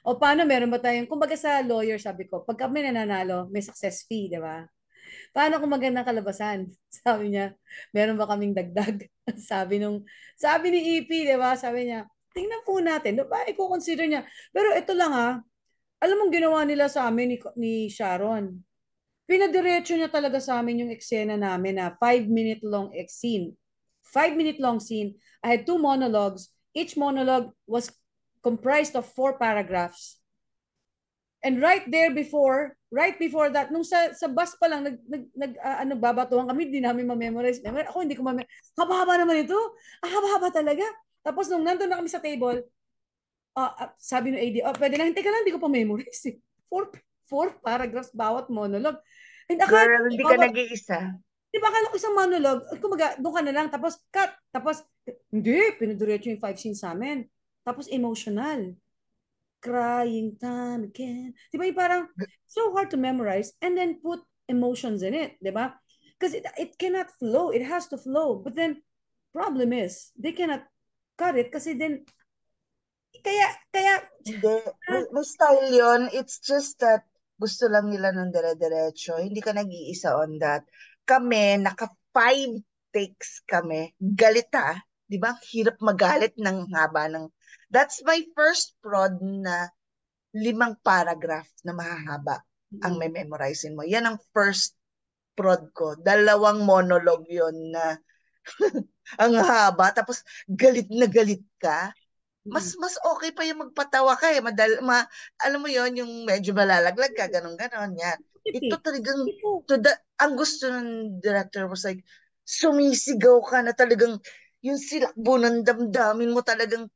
paano meron ba tayong, kumbaga sa lawyer, sabi ko, pag kami nananalo, may success fee, di ba? Paano kung magandang kalabasan? Sabi niya, meron ba kaming dagdag? sabi ni EP, di ba? Sabi niya, tingnan po natin. Diba? I-consider niya. Pero ito lang alam mong ginawa nila sa amin ni Sharon. Pinadiretso niya talaga sa amin yung eksena namin na 5-minute long scene. 5-minute long scene. I had 2 monologues. Each monologue was comprised of 4 paragraphs. And right before that, nung sa bus pa lang, babatuhan kami, hindi namin ma-memorize. Ako hindi ko haba-haba naman ito. Haba-haba talaga. Tapos nung nandun na kami sa table, sabi ng AD, pwede lang, teka lang, hindi ko pa memorize. 4 paragraphs bawat monologue. And girl, hindi ka nag-iisa. Di ba, akala ko isang monologue, kumaga, doon ka na lang, tapos cut. Tapos, hindi, pinadiretso yung 5 scenes sa amin. Tapos emotional. Crying time again. Di ba, yung parang so hard to memorize and then put emotions in it, di ba? Because it cannot flow. It has to flow. But then, problem is, they cannot cut it kasi then, kaya hindi. May style yun. It's just that gusto lang nila ng dire-diretso. Hindi ka nag-iisa on that. Kami, naka 5 takes kami. Galit di ba? Hirap magalit ng haba ng... That's my first prod na 5 paragraph na mahahaba ang may memorizein mo. Yan ang first prod ko. 2 monologue yon na ang haba. Tapos galit na galit ka. Mas okay pa yung magpatawa ka alam mo yon yung medyo malalaglag ka, ganon yan. Ito talagang, ang gusto ng director was like, sumisigaw ka na talagang, yung silakbo ng damdamin mo talagang,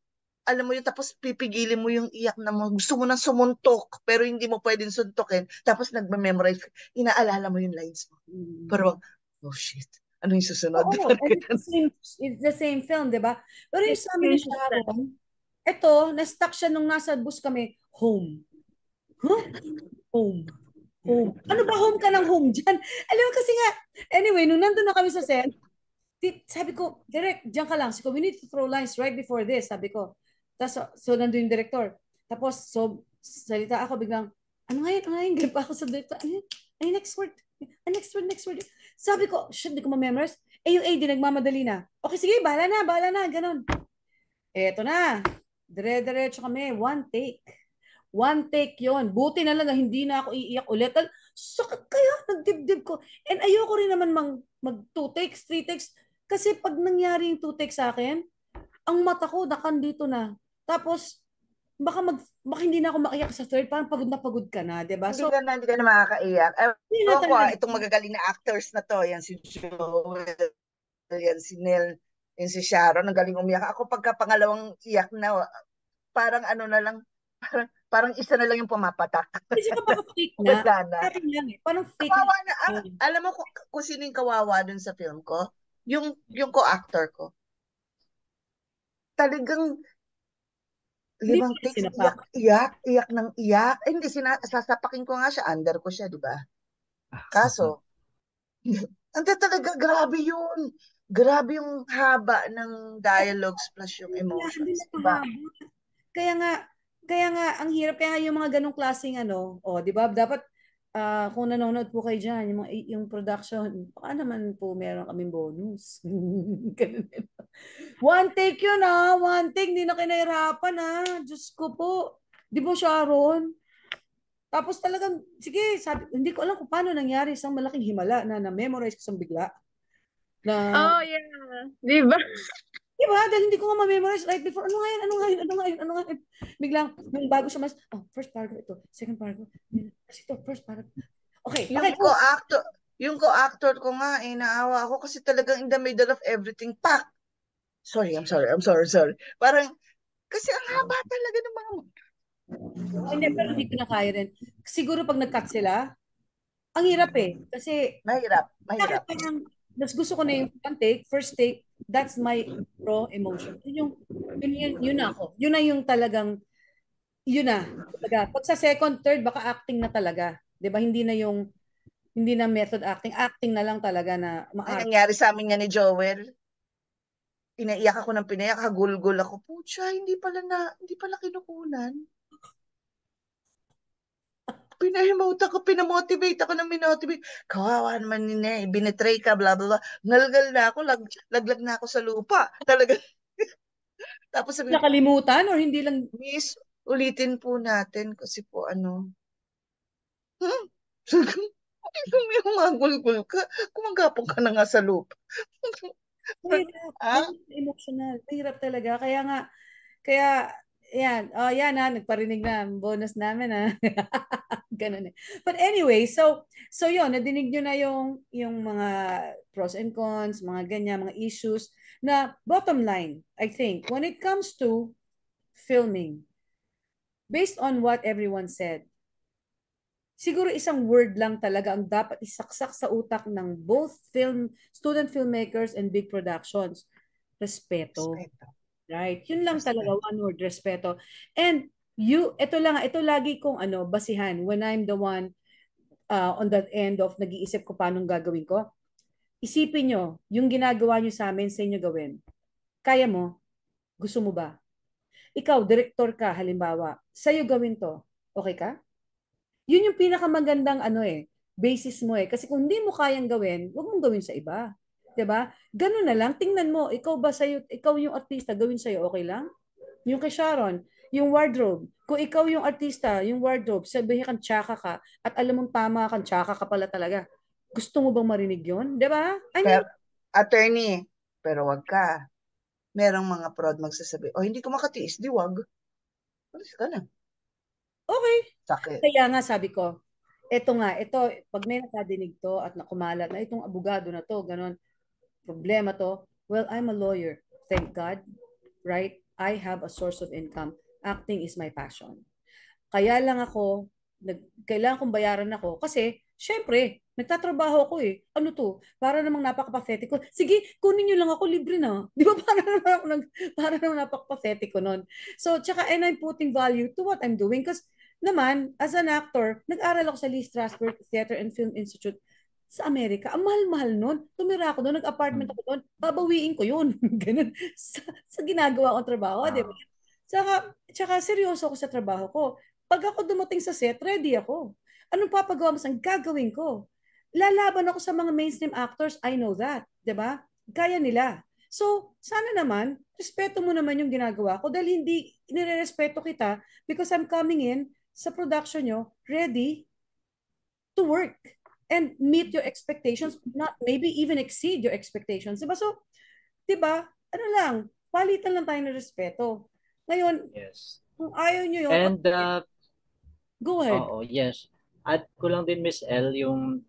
alam mo yun, tapos pipigilin mo yung iyak na mo, gusto mo nang sumuntok, pero hindi mo pwedeng suntokin, tapos nagme-memorize, inaalala mo yung lines mo. Pero, oh shit, ano yung susunod? It's the same film, di ba? Pero yung sa amin ni Sharon, ito, na-stuck siya nung nasa bus kami, home. Huh? Home. Ano ba home ka ng home dyan? Alam mo kasi nga, anyway, nung nandun na kami sa set, sabi ko, Direk, dyan ka lang. Sabi ko, we need to throw lines right before this. Sabi ko, Tapos, so nandun yung director. Tapos, so, salita ako biglang, ano nga yun, ganun pa ako sa director, ano yun? Ay, next word. Ay, next word. Sabi ko, shit, di ko ma-memorize. Eh, yung AD, nagmamadali na. Okay, sige, bahala na, ganun. Eto na. Dire-diretso kami. One take yon. Buti na lang na hindi na ako iiyak ulit. Sakit kaya, nagdibdib ko. And ayoko rin naman mag 2 takes, 3 takes. Kasi pag nangyari yung 2 takes sa akin, ang mata ko nakandito na. Tapos, baka hindi na ako maiyak sa third. Parang pagod ka na, di ba? So, Hindi ka na makakaiyak. hindi na Ewan ko, talaga. itong magagaling na actors na to, yan si Joel, yan si Nel, yan si Sharon, ang galing umiyak. Ako pagka pangalawang iyak na, parang ano na lang, parang isa na lang yung pumapatak. Kasi kapag fake na, Wala na. parang lang eh. Parang fake Kawawa na. na. Alam mo kung sino yung kawawa dun sa film ko? Yung co-actor ko. Talagang Hindi 5 pa takes, sinapak. iyak ng iyak. Eh, hindi, sasapakin ko nga siya, under ko siya, di ba? Kaso, hindi talaga, grabe yun. Grabe yung haba ng dialogues plus yung Hindi emotions. Diba? napahaba. Kaya nga, ang hirap. Kaya nga yung mga ganong klaseng ano, di ba? Dapat, kung nanonood po kayo dyan, yung production, baka naman po meron kaming bonus. Ganun din. One take yun One take, hindi na kinahirapan Diyos ko po. Di ba, Sharon? Tapos talagang, sige, hindi ko alam kung paano nangyari isang malaking himala na na-memorize ko sa bigla. Oh, yeah. Di ba? Diba? Dahil hindi ko nga ma-memorize right before. Ano nga yun? Biglang, yung bago siya first paragraph ito, second paragraph, kasi ito, first paragraph. Okay, Yung co-actor ko nga, naawa ako kasi talagang in the middle of everything, pak! I'm sorry. Parang, kasi ang haba talaga ng mga... Hindi, pero hindi ko na kaya rin. Siguro pag nag-cut sila, ang hirap eh. Kasi, Mahirap. parang, mas gusto ko na yung first take, that's my raw emotion. Yun na ako. Yun na yung talagang, yun na. Pag sa second, third, baka acting na talaga. 'Di ba? Hindi na method acting. Acting na lang talaga na Ay, nangyari sa amin yan ni Joel. Pinaiyak ako ng pinaiyak, hagulgol ako. Pucha, hindi pala kinukunan. Pinamotivate ako ng minotivate. Kawawa naman nina, binetray ka, blah, blah, blah. Ngalgal na ako, laglag na ako sa lupa. Talaga. Tapos sabi, nakalimutan or hindi lang? Miss, ulitin po natin kasi po May humagulgul ka. Kumagapong ka na nga sa lupa. Mahirap. Emotional. Mahirap talaga. Yan nagparinig na. Bonus namin Ganun eh. But anyway, so yun, nadinig nyo na yung mga pros and cons, mga ganyan, mga issues na bottom line, I think, when it comes to filming, based on what everyone said, siguro isang word lang talaga ang dapat isaksak sa utak ng both student filmmakers and big productions. Respeto. Right? Yun lang talaga, one word, respeto. And ito lagi kong basihan when I'm the one on the end of nag-iisip ko paano gagawin ko. Isipin nyo, yung ginagawa nyo sa amin, sa inyo gawin. Kaya mo? Gusto mo ba? Ikaw, director ka, halimbawa, sa'yo gawin to. Okay ka? Yun yung pinakamagandang basis mo Kasi kung hindi mo kayang gawin, huwag mong gawin sa iba. 'Di ba? Ganun na lang. Tingnan mo, ikaw yung artista, gawin sa'yo, okay lang? Yung kay Sharon, yung wardrobe. Kung ikaw yung artista, yung wardrobe, sabihin kang tsaka ka, at alam mong tama kang tsaka ka pala talaga. Gusto mo bang marinig yun? 'Di ba? Attorney, pero wag ka. Merong mga prod magsasabi, hindi ko makatiis, di wag. Alis ka na. Okay. Sakit. Kaya nga sabi ko, pag may nakadinig to at nakumalat na itong abogado na to, ganun, problema to, well, I'm a lawyer. Thank God, right? I have a source of income. Acting is my passion. Kaya lang kailangan kong bayaran ako kasi, syempre, nagtatrabaho ako Ano to? Para namang napaka-pathetic ko. Sige, kunin nyo lang ako, libre na. Di ba? Para namang napaka-pathetic ko nun. So, and I'm putting value to what I'm doing because naman, as an actor, nag-aral ako sa Lee Strasberg Theater and Film Institute sa Amerika. Ang mahal-mahal nun. Tumira ako doon, nag-apartment ako doon, babawiin ko yun. Ganun. Sa ginagawa kong trabaho, di ba? Tsaka seryoso ako sa trabaho ko. Pag ako dumating sa set, ready ako. Anong papagawa mo sa gagawin ko? Lalaban ako sa mga mainstream actors, I know that, 'di ba? Kaya nila. So, sana naman, respeto mo naman yung ginagawa ko dahil hindi nirerespeto kita because I'm coming in sa production nyo ready to work and meet your expectations, not maybe even exceed your expectations. Diba? So, diba, ano lang, palitan lang tayo ng respeto. Ngayon, Yes. kung ayaw nyo yun, And go ahead. oo, yes. At ko lang din, Miss L, yung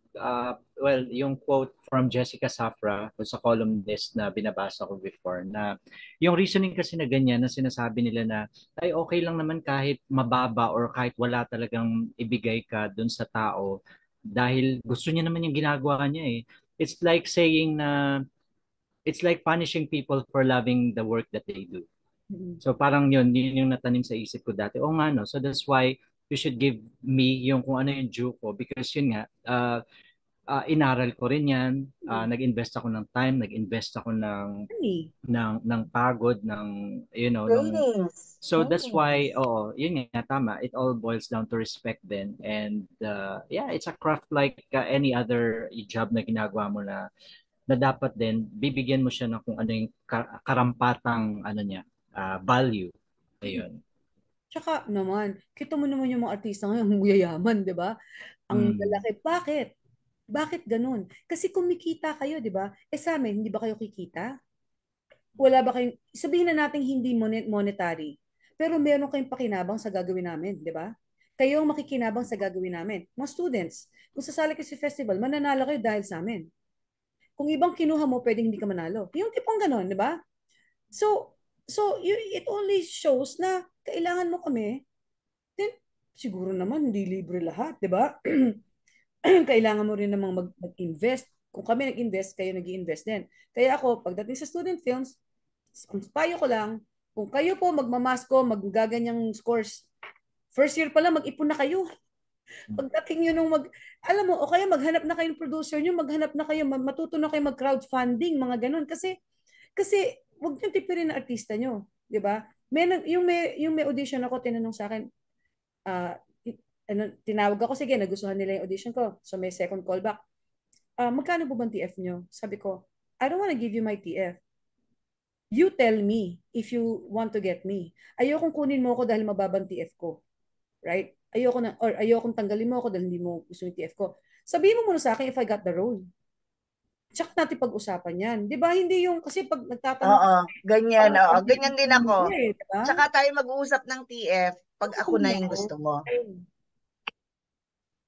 well, yung quote from Jessica Safra sa columnist na binabasa ko before na yung reasoning kasi na ganyan na sinasabi nila na ay okay lang naman kahit mababa or kahit wala talagang ibigay ka dun sa tao dahil gusto niya naman yung ginagawa niya eh. It's like saying na it's like punishing people for loving the work that they do. So parang yun yung natanim sa isip ko dati. Oo nga no. So that's why you should give me yung kung ano yung due ko because yun nga inaral ko rin yan. Nag-invest ako ng time, nag-invest ako ng pagod, ng Trainings. so that's why yun nga tama. It all boils down to respect then and yeah, it's a craft like any other job na ginagawa mo na dapat din bibigyan mo siya ng kung ano yung karampatang ano niya value. Ayun. Tsaka naman, kita mo naman yung mga artista ngayon, yayaman, di ba? Ang lalaki. Bakit? Bakit ganun? Kasi kumikita kayo, di ba? Sa amin, hindi ba kayo kikita? Wala ba kayong, sabihin na natin hindi monetary, pero meron kayong pakinabang sa gagawin namin, di ba? Kayo ang makikinabang sa gagawin namin. Mga students, kung sasali kayo sa festival, mananalo kayo dahil sa amin. Kung ibang kinuha mo, pwedeng hindi ka manalo. Yung tipong ganon, di ba? So it only shows na kailangan mo kami, then siguro naman hindi libre lahat, di ba? Kailangan mo rin namang mag-invest. Kung kami nag-invest, kayo nag-invest din. Kaya ako, pagdating sa student films, ang payo ko lang, kung kayo po magmamasko, maggaganyang scores, first year pa lang, mag-ipon na kayo. Pagdating nyo nung alam mo, o kaya maghanap na kayo ng producer nyo, maghanap na kayo, matuto na kayo mag-crowdfunding, mga ganun. Kasi wag niyo tipirin na artista nyo, 'di ba? Yung may audition ako, tinanong sa akin, uh, tinawag ako, sige, nagustuhan nila yung audition ko. So may second callback. Magkano po bang TF nyo? Sabi ko, I don't wanna give you my TF. You tell me if you want to get me. Ayokong kunin mo ako dahil mababang TF ko. Right? Ayokong tanggalin mo ako dahil hindi mo gusto yung TF ko. Sabihin mo muna sa akin if I got the role. Tsaka natin pag-usapan yan. Di ba? Hindi yung, kasi pag nagtatanong, ganyan. Ganyan din ako. Diba? Tsaka tayo mag-uusap ng TF pag ako na yung gusto mo.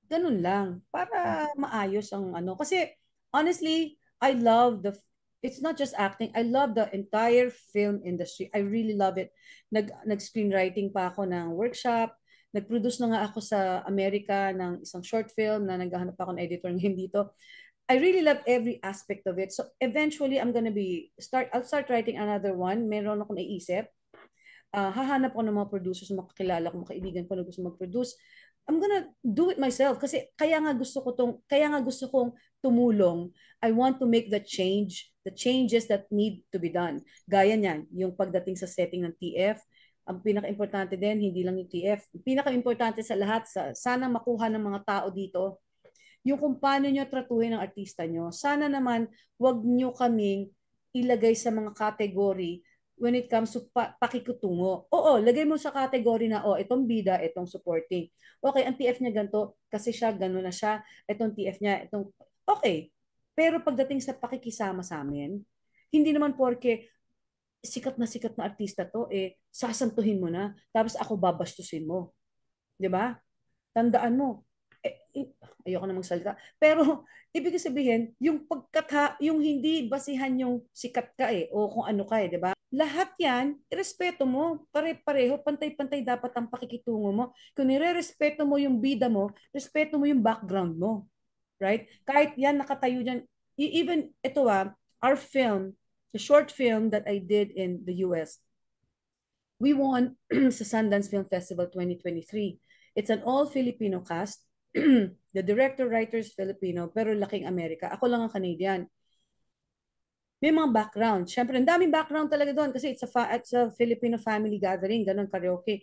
Ganun lang. Para maayos ang ano. Kasi, honestly, I love it's not just acting. I love the entire film industry. I really love it. Nag-screenwriting pa ako ng workshop. Nag-produce na nga ako sa Amerika ng isang short film na naghahanap ako ng editor ngayon dito. I really love every aspect of it. So eventually, I'll start writing another one. Meron ako naisip. Hahanap ko ng mga producers, mga kakilala ko, mga kaibigan ko na gusto mag-produce. I'm gonna do it myself kasi kaya nga gusto kong tumulong. I want to make the changes that need to be done. Gaya niyan, yung pagdating sa setting ng TF, ang pinaka-importante din, hindi lang yung TF, ang pinaka-importante sa lahat, sana makuha ng mga tao dito, yung kung paano nyo tratuhin ang artista nyo. Sana naman, wag nyo kaming ilagay sa mga category when it comes to pakikutungo. Oo, lagay mo sa category na, itong bida, itong supporting. Okay, ang TF niya ganito, kasi siya, gano'n na siya. Itong TF niya, itong, okay. Pero pagdating sa pakikisama sa amin, hindi naman porke sikat na artista to, sasantuhin mo na, tapos ako babastusin mo. 'Di ba? Tandaan mo, ayoko na magsalita. Pero ibig sabihin, yung hindi basihan yung sikat ka o kung ano ka 'di ba? Lahat 'yan, irespeto mo. Pare-pareho, pantay-pantay dapat ang pakikitungo mo. Kung nire-respeto mo yung bida mo, respeto mo yung background mo. Right? Kahit 'yan nakatayo diyan, even ito our film, the short film that I did in the US, we won sa Sundance Film Festival 2023. It's an all-Filipino cast. The director, writer is Filipino, pero laking Amerika. Ako lang ang Canadian. May mga background. Siyempre, ang daming background talaga doon kasi it's a Filipino family gathering, ganun, karaoke.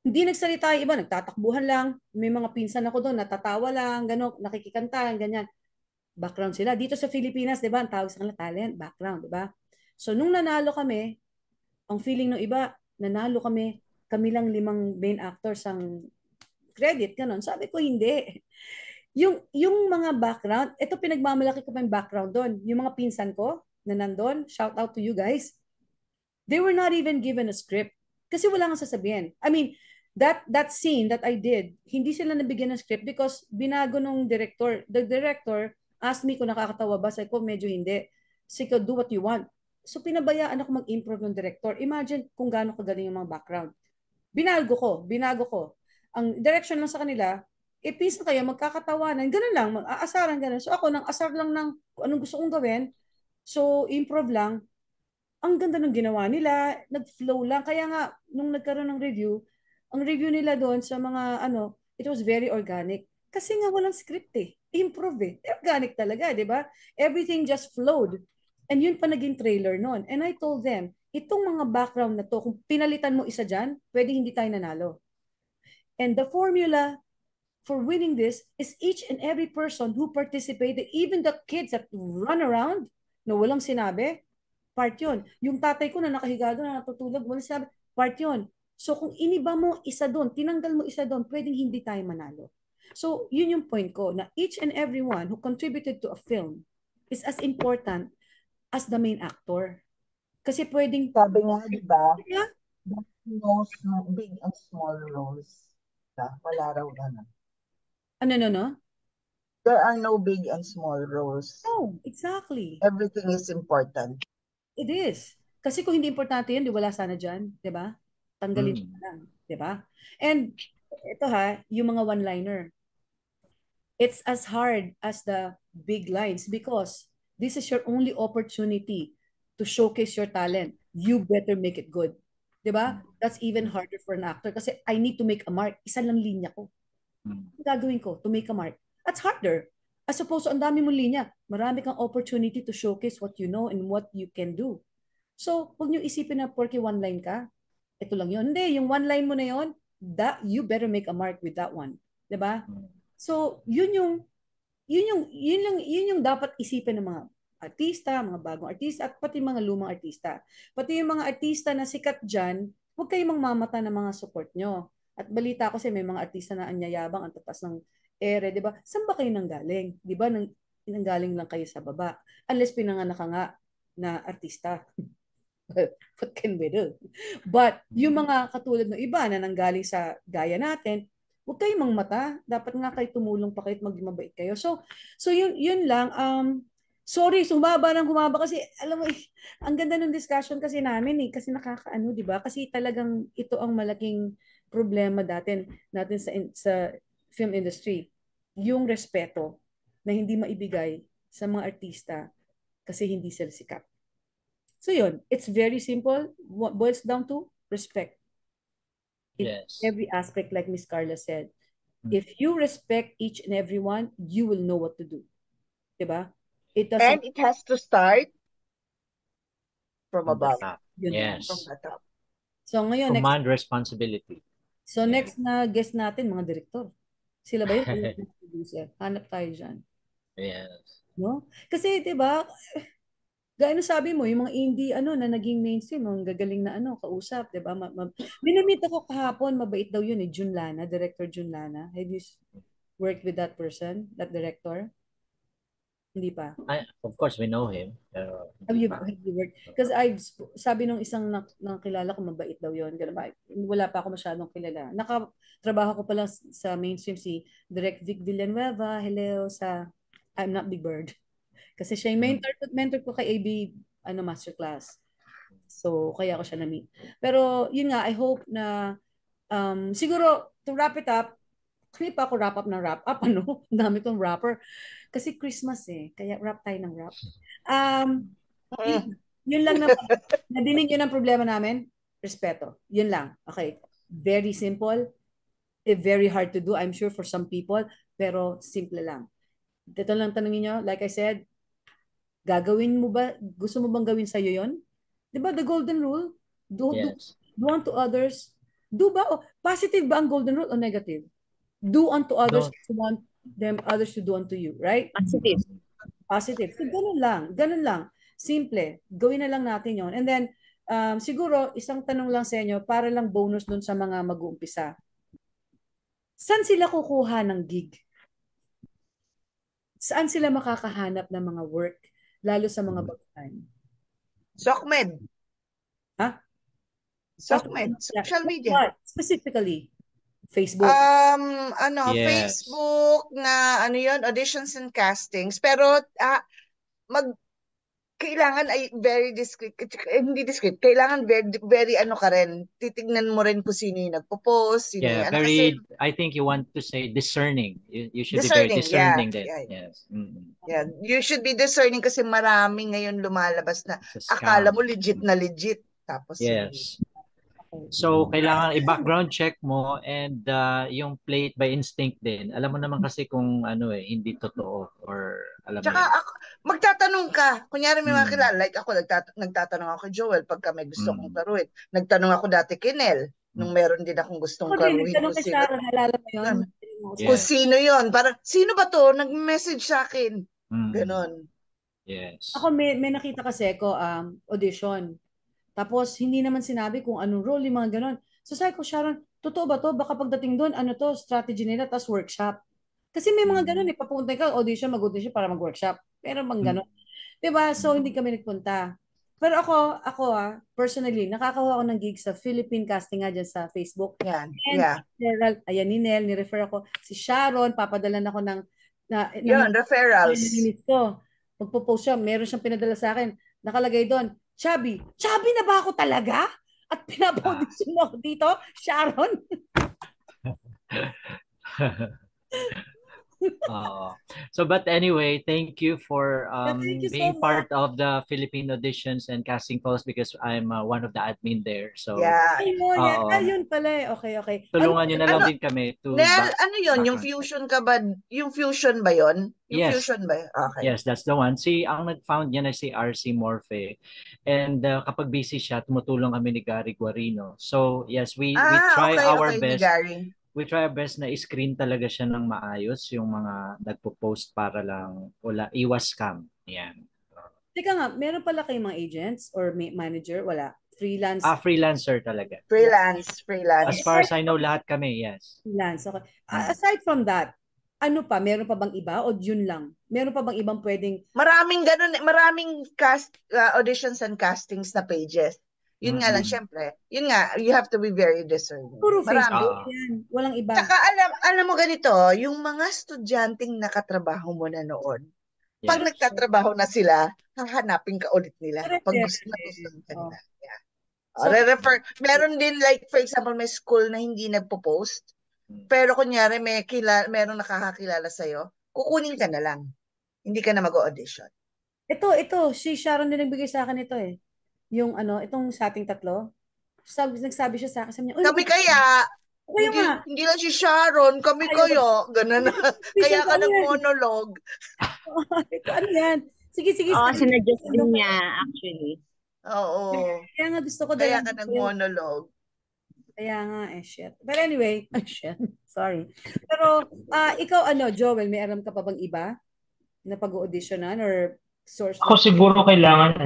Hindi nagsalita yung iba, nagtatakbuhan lang. May mga pinsan ako doon, natatawa lang, ganun, nakikikanta, ganyan. Background sila. Dito sa Pilipinas, di ba, ang tawag sa kanila talent, background, di ba? So, nung nanalo kami, ang feeling ng iba, nanalo kami lang 5 main actors ang credit, ganun. Sabi ko, hindi. Yung mga background, ito pinagmamalaki ko pa yung background doon. Yung mga pinsan ko na nandun, shout out to you guys, they were not even given a script. Kasi wala nga sasabihin. I mean, that scene that I did, hindi sila nabigyan ng script because binago nung director. The director asked me kung nakakatawa ba. Sabi ko, medyo hindi. Sige, do what you want. So, pinabayaan ako mag-improve ng director. Imagine kung gaano kagaling yung mga background. Binago ko. Ang direction lang sa kanila, pisa kayo, magkakatawanan, ganun lang, mag-aasaran, ganun. So ako, nang asar lang ng kung anong gusto kong gawin, so improve lang, ang ganda ng ginawa nila, nag-flow lang. Kaya nga, nung nagkaroon ng review, ang review nila doon sa mga it was very organic. Kasi nga walang script eh. Improve eh. Organic talaga, di ba? Everything just flowed. And yun pa naging trailer noon. And I told them, itong mga background na to, kung pinalitan mo isa dyan, pwede hindi tayo nanalo. And the formula for winning this is each and every person who participated, even the kids that run around, na walang sinabi, part yun. Yung tatay ko na nakahiga doon, na natutulog, walang sinabi, part yun. So kung iniba mo isa doon, tinanggal mo isa doon, pwedeng hindi tayo manalo. So yun yung point ko, na each and every one who contributed to a film is as important as the main actor. Kasi pwedeng... Sabi nga, di ba? Yeah. No big and small roles. Wala raw na. No? There are no big and small roles. No, exactly. Everything is important. It is. Kasi kung hindi importante yun, di wala sana dyan. Di ba? Tanggalin mo lang. Di ba? And ito yung mga one-liner. It's as hard as the big lines because this is your only opportunity to showcase your talent. You better make it good. Di ba? That's even harder for an actor kasi I need to make a mark. Isa lang linya ko. Gagawin ko to make a mark. That's harder. As opposed to ang dami mong linya, marami kang opportunity to showcase what you know and what you can do. So, huwag niyo isipin na porque one line ka, ito lang yun. Hindi, yung one line mo na yun, that, you better make a mark with that one. Diba? So, yun yung dapat isipin ng mga artista, mga bagong artista, at pati mga lumang artista. Pati yung mga artista na sikat dyan, huwag kayong mangmamata ng mga support nyo. At balita ko kasi may mga artista na anyayabang, ang tatas ng ere, di ba? Saan ba kayo nanggaling? Di ba? Nanggaling lang kayo sa baba. Unless pinanganak ka nga na artista. What can we do? But yung mga katulad ng iba na nanggaling sa gaya natin, huwag kayong mangmata. Dapat nga kayo tumulong pa kayo at magmabait kayo. So yun lang. Sorry, humaba kasi alam mo, ang ganda ng discussion kasi namin kasi nakakaano, di ba? Kasi talagang ito ang malaking problema natin sa film industry. Yung respeto na hindi maibigay sa mga artista kasi hindi sila sikat. So yun, it's very simple. What boils down to respect. In every aspect, like Miss Carla said. If you respect each and every one, you will know what to do. Diba? And it has to start from above. Yes. From the top. So ngayon, command responsibility. So next na guest natin, mga direktor. Sila ba yung producer? Hanap tayo dyan. Yes. No? Kasi, di ba, gaya na sabi mo, yung mga indie na naging mainstream, ang gagaling na kausap, di ba? Binamit ako kahapon, mabait daw yun Jun Lana, Director Jun Lana. Have you worked with that person, that director? Hindi pa. Of course, we know him. Have you worked? Because sabi nung isang nakilala ko, mabait daw yun. Wala pa ako masyadong kilala. Nakatrabaho ko pala sa mainstream si Direct Vic Villanueva. Hello sa I'm Not Big Bird. Kasi siya yung mentor ko kay AB masterclass. So, kaya ako siya na-meet. Pero, yun nga, I hope na siguro, to wrap it up, hindi pa ako wrap up. Ang dami kong rapper. Kasi Christmas kaya rap tayo ng rap. Yun lang na nadinig yun ang problema namin. Respeto. Yun lang. Okay. Very simple. Very hard to do, I'm sure, for some people. Pero simple lang. Dito lang tanongin nyo, like I said, Gagawin mo ba, gusto mo bang gawin sa'yo yon? Di ba, the golden rule? Yes. Do unto others. Do ba? O, positive ba ang golden rule o negative? Do unto others Don't. as you want them others to do unto you, right? Positive. Positive. So, ganun lang. Ganun lang. Simple. Gawin na lang natin yon. And then, siguro, isang tanong lang sa inyo, para lang bonus dun sa mga mag-uumpisa. Saan sila kukuha ng gig? Saan sila makakahanap ng mga work? Lalo sa mga baguhan. SOCMED. Ha? SOCMED. Social media. What? Specifically? Facebook? Yes. Facebook na yun, auditions and castings. Pero kailangan ay very discreet. Hindi discreet. Kailangan very ka rin. Titignan mo rin kung sino yung nagpo-post, sino Yeah, yung very, kasi I think you want to say discerning. You should be very discerning, discerning then. yeah. Yes. Mm-hmm. Yeah, you should be discerning kasi marami ngayon lumalabas na It's a akala scam. mo legit na legit. Tapos Yes. So, kailangan i-background check mo and yung play it by instinct din. Alam mo naman kasi kung hindi totoo or alam mo Tsaka yun. magtatanong ka. Kunyari may mga kilala. Like ako, nagtatanong ako kay Joel pagka may gusto kong klaruhin. Nagtanong ako dati kay Nel nung meron din akong gustong klaruhin. Nagtanong kay Sharon, nalala mo yun? Kung sino yun. Parang, sino ba to? Nag-message sa akin. Ganon. Yes. Ako may nakita kasi ko audition. Tapos hindi naman sinabi kung anong role, yung mga ganon. So sabi ko, Sharon, totoo ba to? Baka pagdating doon, strategy nila, tas workshop. Kasi may mga ganon papunta ka, mag-audition para mag-workshop. Pero bang ganon. Diba? So hindi kami nagpunta. Pero ako personally, nakakakuha ako ng gig sa Philippine casting nga dyan sa Facebook. Yan. And ayan ni Nel, ni-refer ako. Si Sharon, papadalan ako ng yun, referrals. Magpo-post siya, meron siyang pinadala sa akin. Nakalagay doon, Chubby na ba ako talaga? At pinapaudition ako dito, Sharon. So, but anyway, thank you for Thank you being so part of the Philippine auditions and casting calls because I'm one of the admin there. So, yun pala eh. Okay. tulungan nyo na lang din kami to Nel, yun? Yung fusion ka ba? Yung fusion ba yun? Yung Yes. fusion ba? Okay. Yes, that's the one. Ang nag-found niya na si RC Morphe. And kapag busy siya, tumutulong kami ni Gary Guarino. So, yes, we try our best. We try our best na i-screen talaga siya ng maayos yung mga nagpo-post para lang iwas scam. Yan. Teka nga, meron pala kayong mga agents or manager? Wala. Freelance? Freelancer talaga. Freelance. As far as I know, lahat kami, yes. Freelance, okay. Aside from that, ano pa? Meron pa bang iba o yun lang? Meron pa bang ibang pwedeng... Maraming ganun, maraming auditions and castings na pages. Yun nga lang, syempre. Yun nga, you have to be very discerning. Puro Facebook yan. Walang iba. Tsaka alam mo ganito, yung mga estudyanteng nakatrabaho mo na noon, pag nagtatrabaho na sila, hahanapin ka ulit nila. Pag gusto na kanila. Yeah. Re-refer. Meron din like, for example, may school na hindi nagpo-post, pero kunyari merong nakakakilala sa'yo, kukunin ka na lang. Hindi ka na mag-audition. Ito, si Sharon din nagbigay sa akin ito eh. Yung itong sa ating tatlo. Nagsabi siya sa akin. Kami kaya, hindi lang si Sharon, kami kaya, ganun na. Kaya ka nag-monologue. Ano yan? Sige. Sinadjust din niya actually. Oo. Kaya nga gusto ko kaya ka nag-monologue. Kaya nga, shit. But anyway, shit. Sorry. Pero, ikaw Joel, may alam ka pa bang iba na pag-auditionan or source? Ako siguro kailangan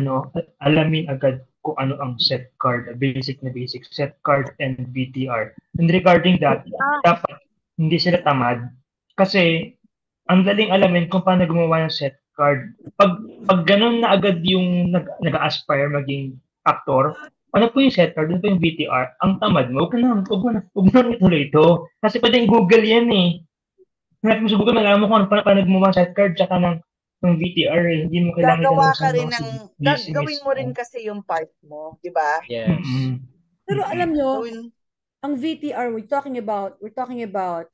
alamin agad kung ano ang set card, basic set card and VTR. And regarding that, dapat hindi sila tamad kasi ang daling alamin kung paano gumawa ng set card. Pag ganun na agad yung nag-aspire maging actor, ano po yung set card, ano po yung VTR, ang tamad mo, huwag na ituloy ito. Kasi pwedeng Google yan eh. Hanapin mo sa Google, malaman mo kung paano gumawa ng set card tsaka ng VTR, hindi mo kailangan gawin mo rin kasi yung part mo, di ba? Yes. Pero alam nyo, ang VTR, we're talking about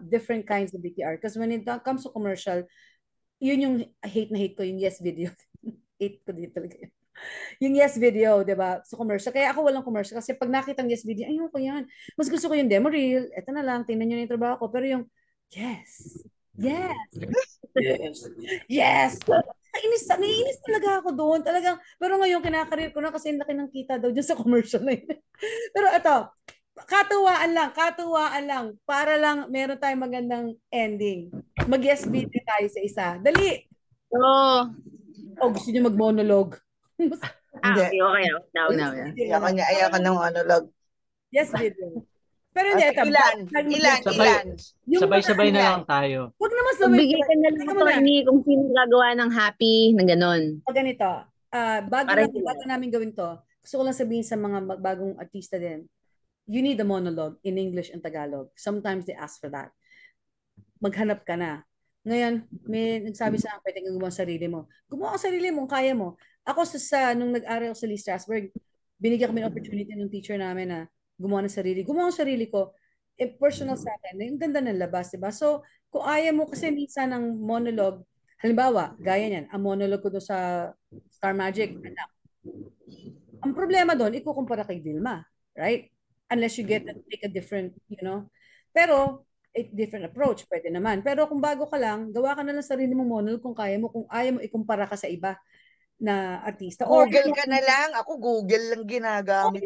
different kinds of VTR. Because when it comes to commercial, yun yung hate ko, yung yes video. Hate ko dito talaga. Yung yes video, di ba? Sa commercial. Kaya ako walang commercial. Kasi pag nakita ng yes video, ayoko yan. Mas gusto ko yung demo reel. Eto na lang, tingnan nyo na yung trabaho ko. Pero yung yes. Yes. Yes. Naiinis talaga ako doon. Talagang, pero ngayon kinakarir ko na kasi ang laki ng kita daw dyan sa commercial na yun. Pero ito, katuwaan lang. Para lang meron tayong magandang ending. Mag-yes video tayo sa isa. Dali! Oo. O gusto niyo mag-monologue? Hindi. Okay. Now. Ayoko ng monologue. Yes video. Pero hindi, ito. Ilan? Sabay-sabay na lang tayo. Huwag naman sabay. Bigay ka na lang kung sino gagawa ng happy na gano'n. O ganito, bago namin gawin to, gusto ko lang sabihin sa mga bagong artista din, you need a monologue in English and Tagalog. Sometimes they ask for that. Maghanap ka na. Ngayon, may nagsabi sa akin, pwede kang gumawa ang sarili mo. Gumawa ang sarili mo, kaya mo. Ako nung nag-aral ako sa Lee Strasberg, binigyan kami ng opportunity ng teacher namin na gumawa ng sarili. Gumawa ang sarili ko. Personal sa akin. Yung ganda ng labas, diba? So, kung ayaw mo kasi minsan ng monologue, halimbawa, gaya niyan, ang monologue ko doon sa Star Magic, anak. Ang problema doon, ikukumpara kay Vilma, right? Unless you take a different, pero, different approach, pwede naman. Pero kung bago ka lang, gawa ka na lang sarili mong monologue kung kaya mo, kung ayaw mo ikumpara ka sa iba na artista. Google ka na lang. Ako Google lang ginagamit.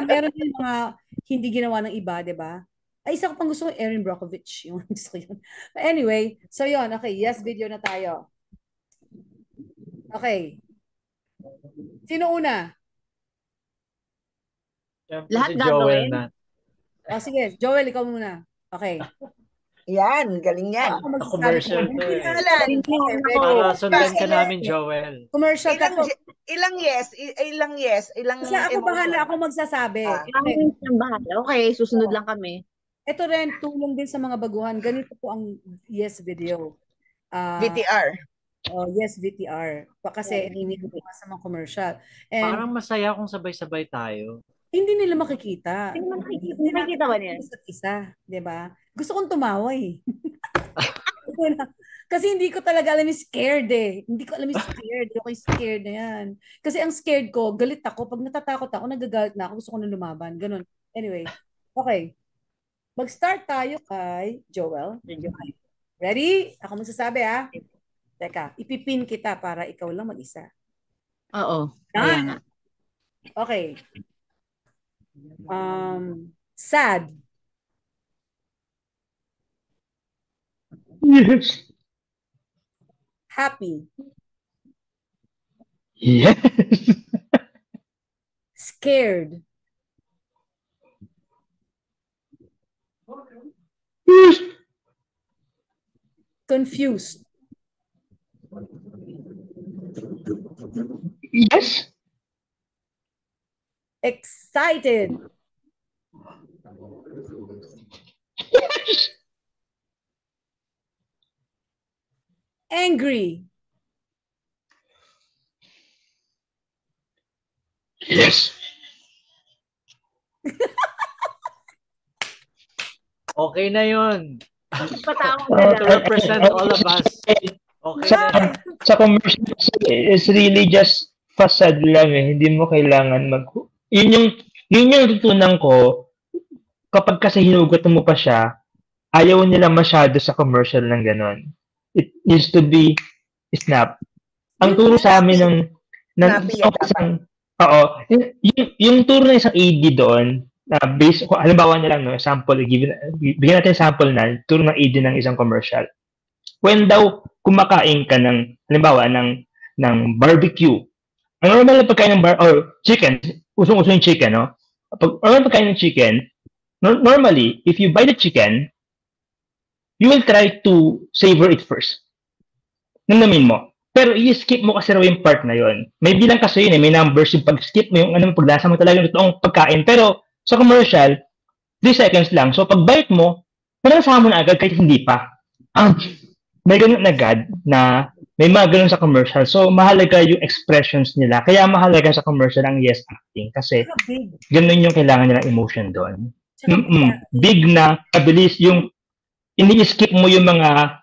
Meron din mga hindi ginawa ng iba, di ba? Ay, isa ko pang gusto ko, Erin Brockovich. Yung gusto ko yun. But anyway, so yun, okay, yes, video na tayo. Okay. Sino una? Lahat si Joel gagawin? na. Sige, Joel, ikaw muna. Okay. Yan, galing yan. Commercial to eh. Para sundan ka namin, Joel. Commercial ka to. Ilang yes. Kasi ako bahala ako magsasabi. Okay, susunod lang kami. Ito rin, tulong din sa mga baguhan. Ganito po ang yes video. VTR. Yes, VTR. Kasi hindi ko sa mga commercial. And parang masaya kung sabay-sabay tayo. Hindi nila makikita. Hindi makikita ba niya? Isa, di ba? Gusto kong tumawa eh. Kasi hindi ko talaga alam yung scared eh. Hindi ko alam yung scared. Okay, scared na yan. Kasi ang scared ko, galit ako. Pag natatakot ako, nagagalit na ako. Gusto ko na lumaban. Ganun. Anyway. Okay. Mag-start tayo kay Joel. Ready? Ako magsasabi ha. Teka, ipipin kita para ikaw lang mag-isa. Oo. Okay. Sad. Yes. Happy. Yes. Scared. Yes. Confused. Yes. Excited. Yes. Angry. Yes. Okay na yun. Patawag To represent all of us. Okay na. Sa commercial, it's really just facade lang eh. Hindi mo kailangan yun yung natutunan ko, kapag kasi hinugot mo pa siya, ayaw nila masyado sa commercial ng ganon. It used to be snap. Ang turo sa amin yung turo ng isang AD doon, based, halimbawa na lang, no, sample, bigyan natin sample na, turo ng AD ng isang commercial. When daw kumakain ka ng, halimbawa, ng barbecue, ang normal na pagkain ng or chicken, usong-uso yung chicken, no? Pag normal pagkain ng chicken, normally, if you buy the chicken, you will try to savor it first. Nanamin mo. Pero i-skip mo kasi raw yung part na yon. May bilang kasi yun eh, may numbers yung pag-skip mo yung paglasa mo talaga yung totoong pagkain. Pero sa commercial, 3 seconds lang. So pag bite mo, nalasahan mo na agad kahit hindi pa. May ganun agad na may mga ganun sa commercial. So mahalaga yung expressions nila. Kaya mahalaga sa commercial ang yes acting. Kasi ganun yung kailangan nilang emotion doon. Big na, kabilis yung ini-skip mo yung mga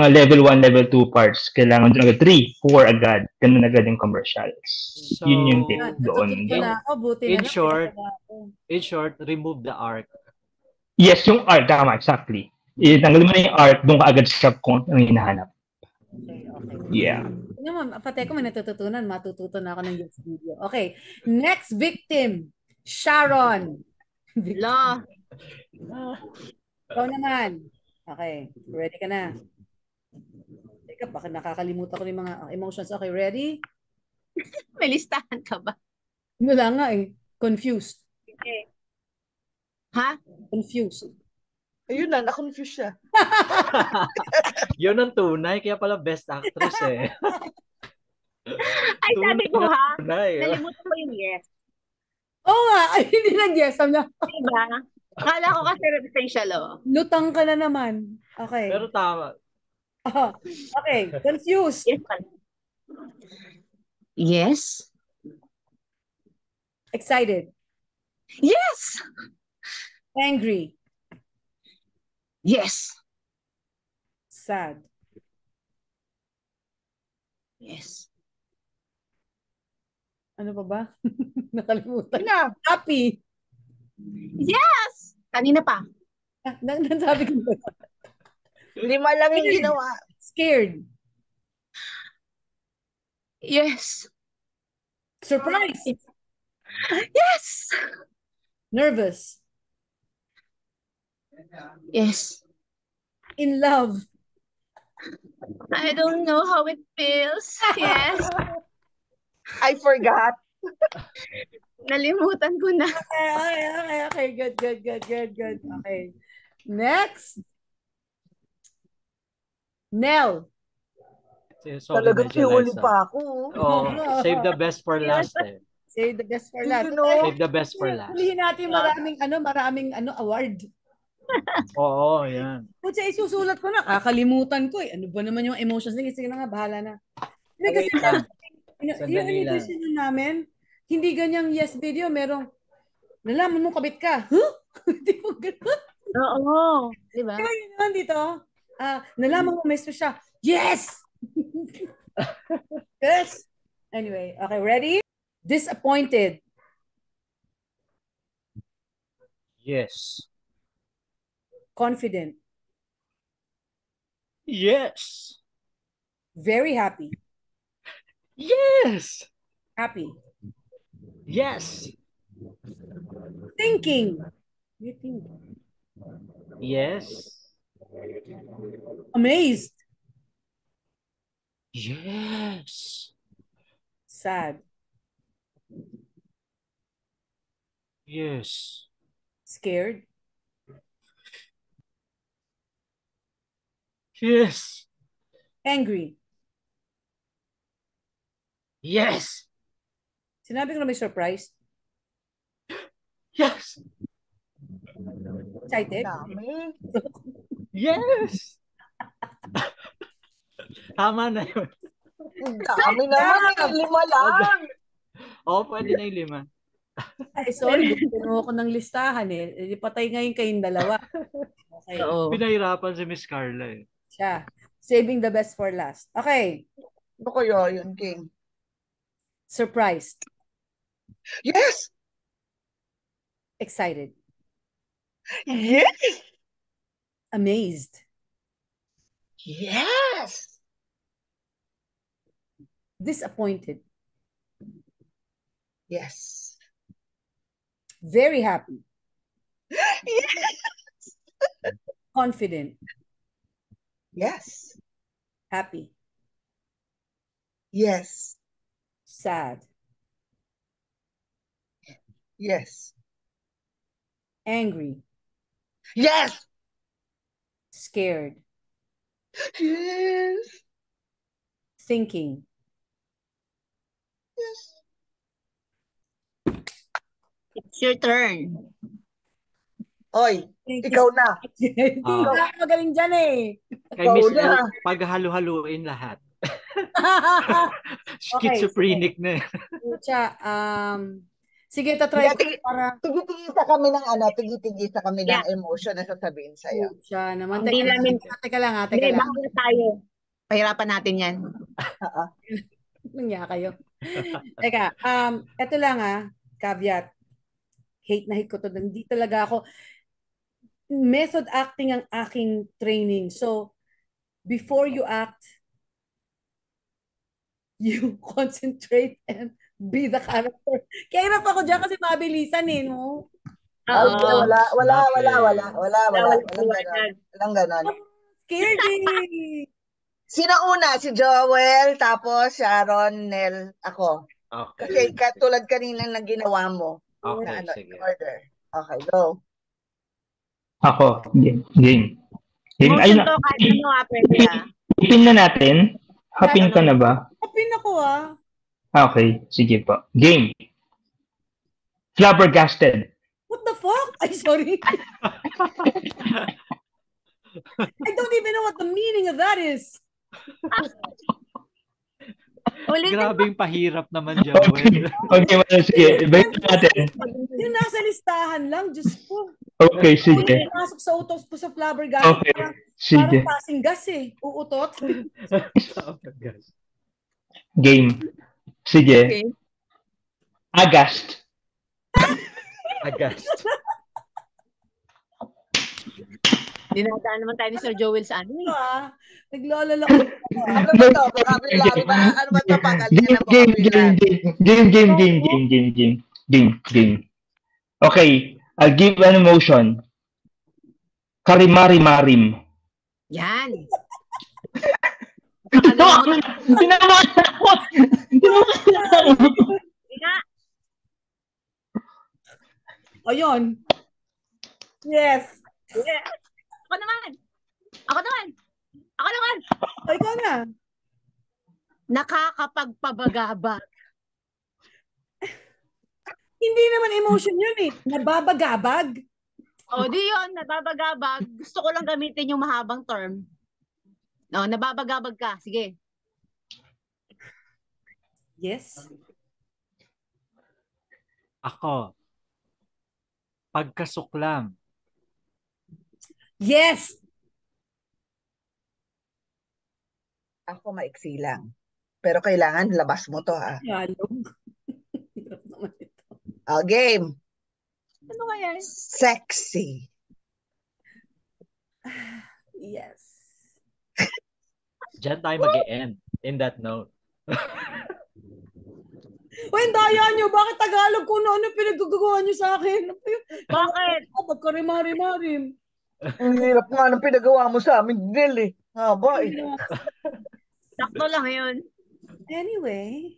level 1, level 2 parts. Kailangan doon agad 3, 4 agad. Ganun agad yung commercials. So, yun yung tip doon. In short, remove the arc. Yes, yung arc. Tama, exactly. Itanggalin mo na yung art, doon ka agad sa kung ano yung hinahanap. Okay, okay. Yeah. Naman, pati ko may natututunan. Matututo na ako ng yes video. Okay. Next victim, Sharon. Lo, Ikaw naman. Okay. Ready ka na? Teka, baka nakakalimutan ko yung mga emotions. Okay, ready? may listahan ka ba? Wala nga eh. Confused. Ha? Confused. Ayun na, na-confuse siya. Yun ang tunay, kaya pala best actress eh. Ay, sabi ko ha, Tunay. nalimutan ko yung yes. Oo nga. Ay, hindi nag-yes. Sabi niya, Diba? Akala ko kasi referential, oh. lutang ka na naman. Okay. Pero tama. Oh, okay. Confused. Yes pala. Yes? Excited. Yes! Angry. Yes. Sad. Yes. Ano pa ba? Nakalimutan. Ayun na. Happy. Yes! Kanina pa. Nasabi ko ba? 5 lang yung ginawa. Scared. Yes. Surprised. Yes! Nervous. Yes. In love. I don't know how it feels. Yes. I forgot. Nalimutan ko na. Okay. Good. Okay. Next. Nell. Sorry, Talagang medyo huli light, pa ako. Oh, save the best for last eh. Save the best for last. You know, Save the best for last. Hulihin natin maraming award. Oo, yan. Kung isusulat ko na, kakalimutan ko eh. Ano ba naman yung emotions niya? Sige na nga, bahala na. Hindi kasi, Wait lang. yung Sandali lang. edition namin, hindi ganyang yes video, merong, nalaman mo kabit ka. Huh? Hindi mo ganun. Oo. Diba? Kaya yun naman dito, nalaman mo mesto siya. Yes! Yes! Anyway, okay, ready? Disappointed. Yes. Confident. Yes. Very happy. Yes. Happy. Yes. Thinking. You think. Yes. Amazed. Yes. Sad. Yes. Scared. Yes. Angry. Yes. Sinabi ko na may surprise. Yes. Excited. dami. Yes. Tama na yun. Dami naman. 5 lang. Oo, pwede na yung 5. Ay, sorry. Pinuha ko ng listahan eh. Patay ngayon kayong dalawa. Okay. Oo. Pinahirapan si Miss Carla eh. Siya. Saving the best for last. Okay. Ano kaya yun, King? Surprised. Yes! Excited. Yes! Amazed. Yes! Disappointed. Yes. Very happy. Yes! Confident. Yes. Happy. Yes. Sad. Yes. Angry. Yes! Scared. Yes! Thinking. Yes. It's your turn. Oy, Thank ikaw na. Hindi ka magaling dyan eh. Kay Miss Ikaw na. L, paghalu-haluin lahat. Okay, Schizophrenic na eh. Pucha, sige, tatry ko para... Tigi-tigisa kami ng tigi-tigisa kami ng emotion na sasabihin sa'yo. Pucha naman. Hindi namin- Teka lang. Hindi, baka tayo. Pahirapan natin yan. Nangya kayo. Teka, eto lang caveat. Hate na hate ko to. Hindi talaga ako, method acting ang aking training. So, before you act, you concentrate and be the character. Kaya hirap ako dyan kasi mabilisan eh, no? Ay, Oo. wala, wala, Snap wala, eh. wala, wala, wala. Wala Walang ganon. liwanag. Walang ganon. Scared eh. Sino una? Si Joel, tapos Sharon, Nel, ako. Kasi Okay. katulad kanina na ginawa mo. Okay, Na sige. order. Okay, go. Ako, game. Motion to kahit ano pwede Ipin na natin. Hapin ka na ba? Hapin ako ah. Okay, sige po. Game. Flabbergasted. What the fuck? Ay, sorry. I don't even know what the meaning of that is. Grabing pahirap naman, Joel. Okay, sige. Ibayin natin. Yung nasa listahan lang, Diyos ko. Okay, sige. Yung pasok sa utos ko sa flabbergasted. Okay, Parang sige. passing gas eh. Uutot. Game. Sige. Okay. Agast. Agast. Dinadaan naman tayo ni Sir Joel sa ano eh. Naglolala ko. Ano ba to? Vocabulary ba? Ano ba to? Pagalingan ng vocabulary. Game. Okay, I'll give an emotion. Karimari-marim. Yan. Tinamaan ako. Ayun. Yes. Yes. Ako naman. Ay, ikaw na. Nakakapagpabagabag. Hindi naman emotion yun eh. Nababagabag. O, di yun. Nababagabag. Gusto ko lang gamitin yung mahabang term. No, nababagabag ka. Sige. Yes. Ako. Pagkasuklam. Yes. Ako maiksi lang. Pero kailangan labas mo to ha. Yalog. Hirap naman ito. Game. Ano kaya? Sexy. Yes. Diyan tayo mag-e-end in that note. Uy, daya nyo. Bakit Tagalog kung ano pinagugagawa nyo sa akin? Bakit? Pagkarimari-marim. Ang hirap nga ng pinagawa mo sa amin, Nel eh. Haba eh. Sakto lang yun. Anyway.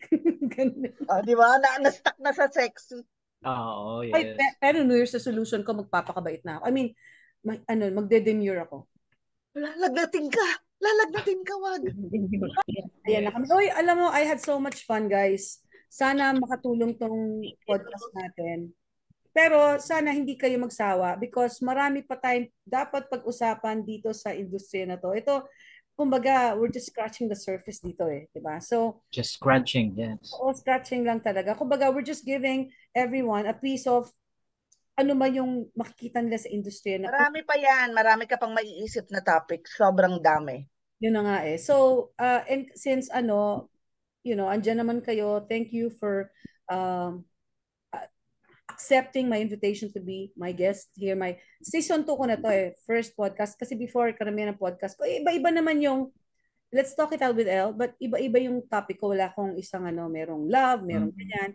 Di ba? Na-stuck na sa sexy. Oo, yes. Ay, pero New Year's resolution ko, magpapakabait na ako. I mean, magde-demure ako. Lalagnatin ka, wag. Ayan na kami. Uy, alam mo, I had so much fun, guys. Sana makatulong tong podcast natin. Pero sana hindi kayo magsawa because marami pa tayong dapat pag-usapan dito sa industriya na to. Ito, kumbaga, we're just scratching the surface dito eh, diba? So, just scratching, yes. Oo, scratching lang talaga. Kumbaga, we're just giving everyone a piece of ano ba yung makikita nila sa industriya na. Marami pa yan. Marami ka pang maiisip na topic. Sobrang dami. Yun na nga eh. So, and since andyan naman kayo, thank you for accepting my invitation to be my guest here. My season 2 ko na to eh. First podcast. Kasi before, karamihan ng podcast ko, iba-iba naman yung let's talk it out with Elle, but iba-iba yung topic ko. Wala akong isang merong love, merong ganyan.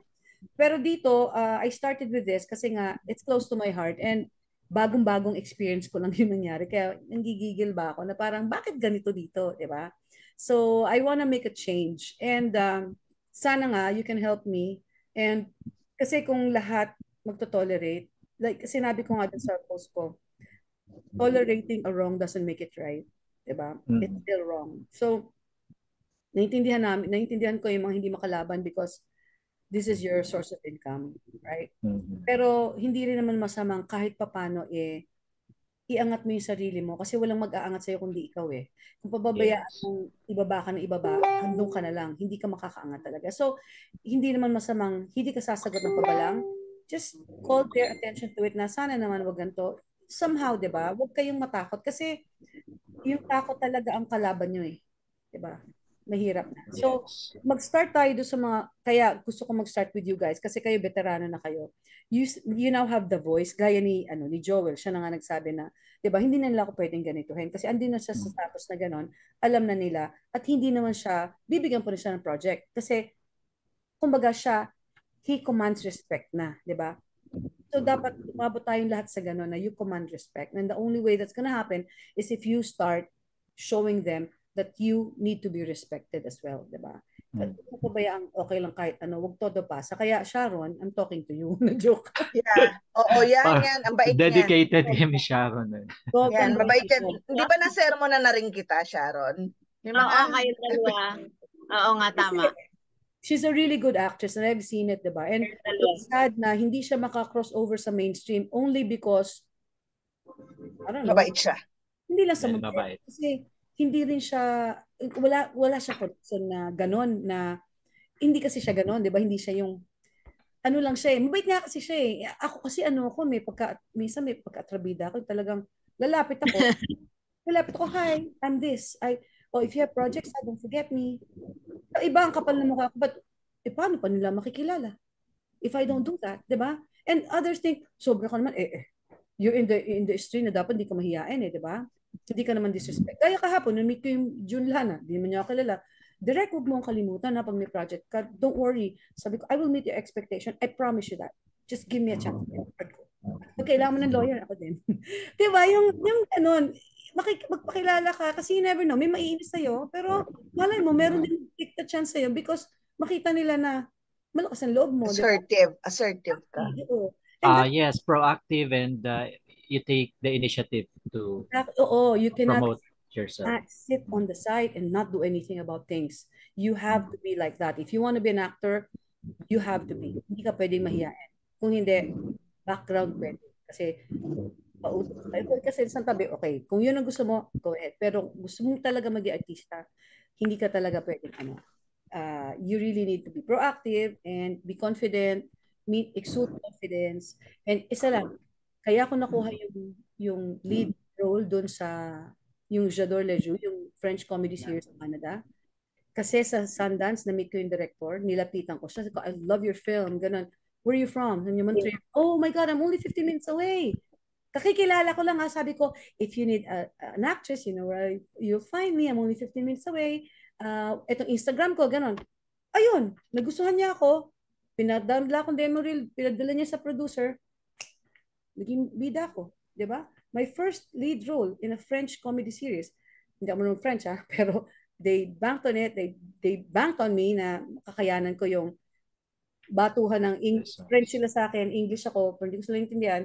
Pero dito, I started with this kasi nga, it's close to my heart and bagong-bagong experience ko lang yung nangyari. Kaya nanggigigil ba ako na parang, bakit ganito dito, di ba? So, I wanna make a change. And sana nga, you can help me. And kasi kung lahat magto-tolerate, like sinabi ko nga dun sa post ko, tolerating a wrong doesn't make it right. Diba? It's still wrong. So, naintindihan ko yung mga hindi makalaban because this is your source of income, right? Pero hindi rin naman masamang kahit papano iangat mo yung sarili mo kasi walang mag-aangat sa'yo kundi ikaw eh. Kung pababayaan mong ibaba ka ng ibaba, handong ka na lang, hindi ka makakaangat talaga. So, hindi naman masamang, hindi ka sasagot ng pabalang, just call their attention to it na sana naman wag ganito. Somehow, di ba? Huwag kayong matakot kasi yung takot talaga ang kalaban nyo eh. Di ba? Mahirap na. So, Yes. mag-start tayo doon sa mga, kaya gusto ko mag-start with you guys kasi kayo veterano na kayo. You now have the voice, gaya ni Joel, siya na nga nagsabi na, 'di ba, hindi na nila ako pwedeng ganituhin kasi andin na siya sa status na ganon, alam na nila at hindi naman siya, bibigyan po na siya ng project kasi kumbaga siya, he commands respect na, 'di ba? So dapat umabot tayong lahat sa gano'n na you command respect. And the only way that's gonna happen is if you start showing them that you need to be respected as well, di ba? Kung pabayaan, okay lang kahit ano, wag todo pasa. Kaya Sharon, I'm talking to you. Na-joke. Yeah. Oo, yan. Ang bait niya. Dedicated kami, Sharon. Yan, mabait yan. Hindi ba na-sermon na rin kita, Sharon? Yung Oo, mga... kayo dalawa. Oo nga, tama. She's a really good actress and I've seen it, diba? And it's sad na hindi siya maka-cross over sa mainstream only because, I don't know, Mabait siya. hindi lang sa Very mabait. mabait. Kasi hindi rin siya, wala siya connection na ganon na, hindi kasi siya ganon, di ba? Hindi siya yung, ano lang siya eh. Mabait nga kasi siya eh. Ako kasi minsan may pagka-atrabida ako, talagang lalapit ako. Hi, I'm this. If you have projects, don't forget me. Iba ang kapal na mukha ko, but paano pa nila makikilala? If I don't do that, di ba? And others think, sobra ka naman, you're in the industry na dapat hindi ka mahihain di ba? Hindi ka naman disrespect. Kaya kahapon, nung meet ko yung June Lana, di naman niya ako kilala, direct, huwag mong kalimutan na pag may project ka, don't worry. Sabi ko, I will meet your expectation. I promise you that. Just give me a chance. Pag kailangan mo ng lawyer, ako din. Di ba? Yung ganun, magpakilala ka kasi you never know, may maiinis sa'yo, pero malay mo, meron din take the chance sa'yo because makita nila na malakas ang loob mo. Assertive ka. Yes, proactive and you take the initiative to you cannot promote yourself. Sit on the side and not do anything about things. You have to be like that. If you want to be an actor, you have to be. Hindi ka pwedeng mahiyain. Kung hindi, background pwede. Kasi sa tabi, okay, kung yun ang gusto mo, go ahead. Pero gusto mo talaga maging artista, hindi ka talaga pwedeng you really need to be proactive and be confident, exude confidence. And isa lang, kaya ako nakuha yung lead role doon sa yung J'adore les Jeux, yung French comedy series sa Canada. Kasi sa Sundance, na-meet ko yung director, nilapitan ko siya. Sabi ko, I love your film. Ganun. Where are you from? Sabi niya, Montreal. Oh my God, I'm only 50 minutes away. Kakikilala ko lang ha. Sabi ko, if you need an actress, you know where you'll find me. I'm only 15 minutes away. Itong Instagram ko, ganun. Ayun, nagustuhan niya ako. Pinadala akong demo reel, pinadala niya sa producer. Naging bida ko, di ba? My first lead role in a French comedy series. Hindi ako marunong French ha, pero they banked on it. They banked on me na kakayanan ko yung batuhan ng French sila sa akin, English ako, pero hindi ko sila intindihan.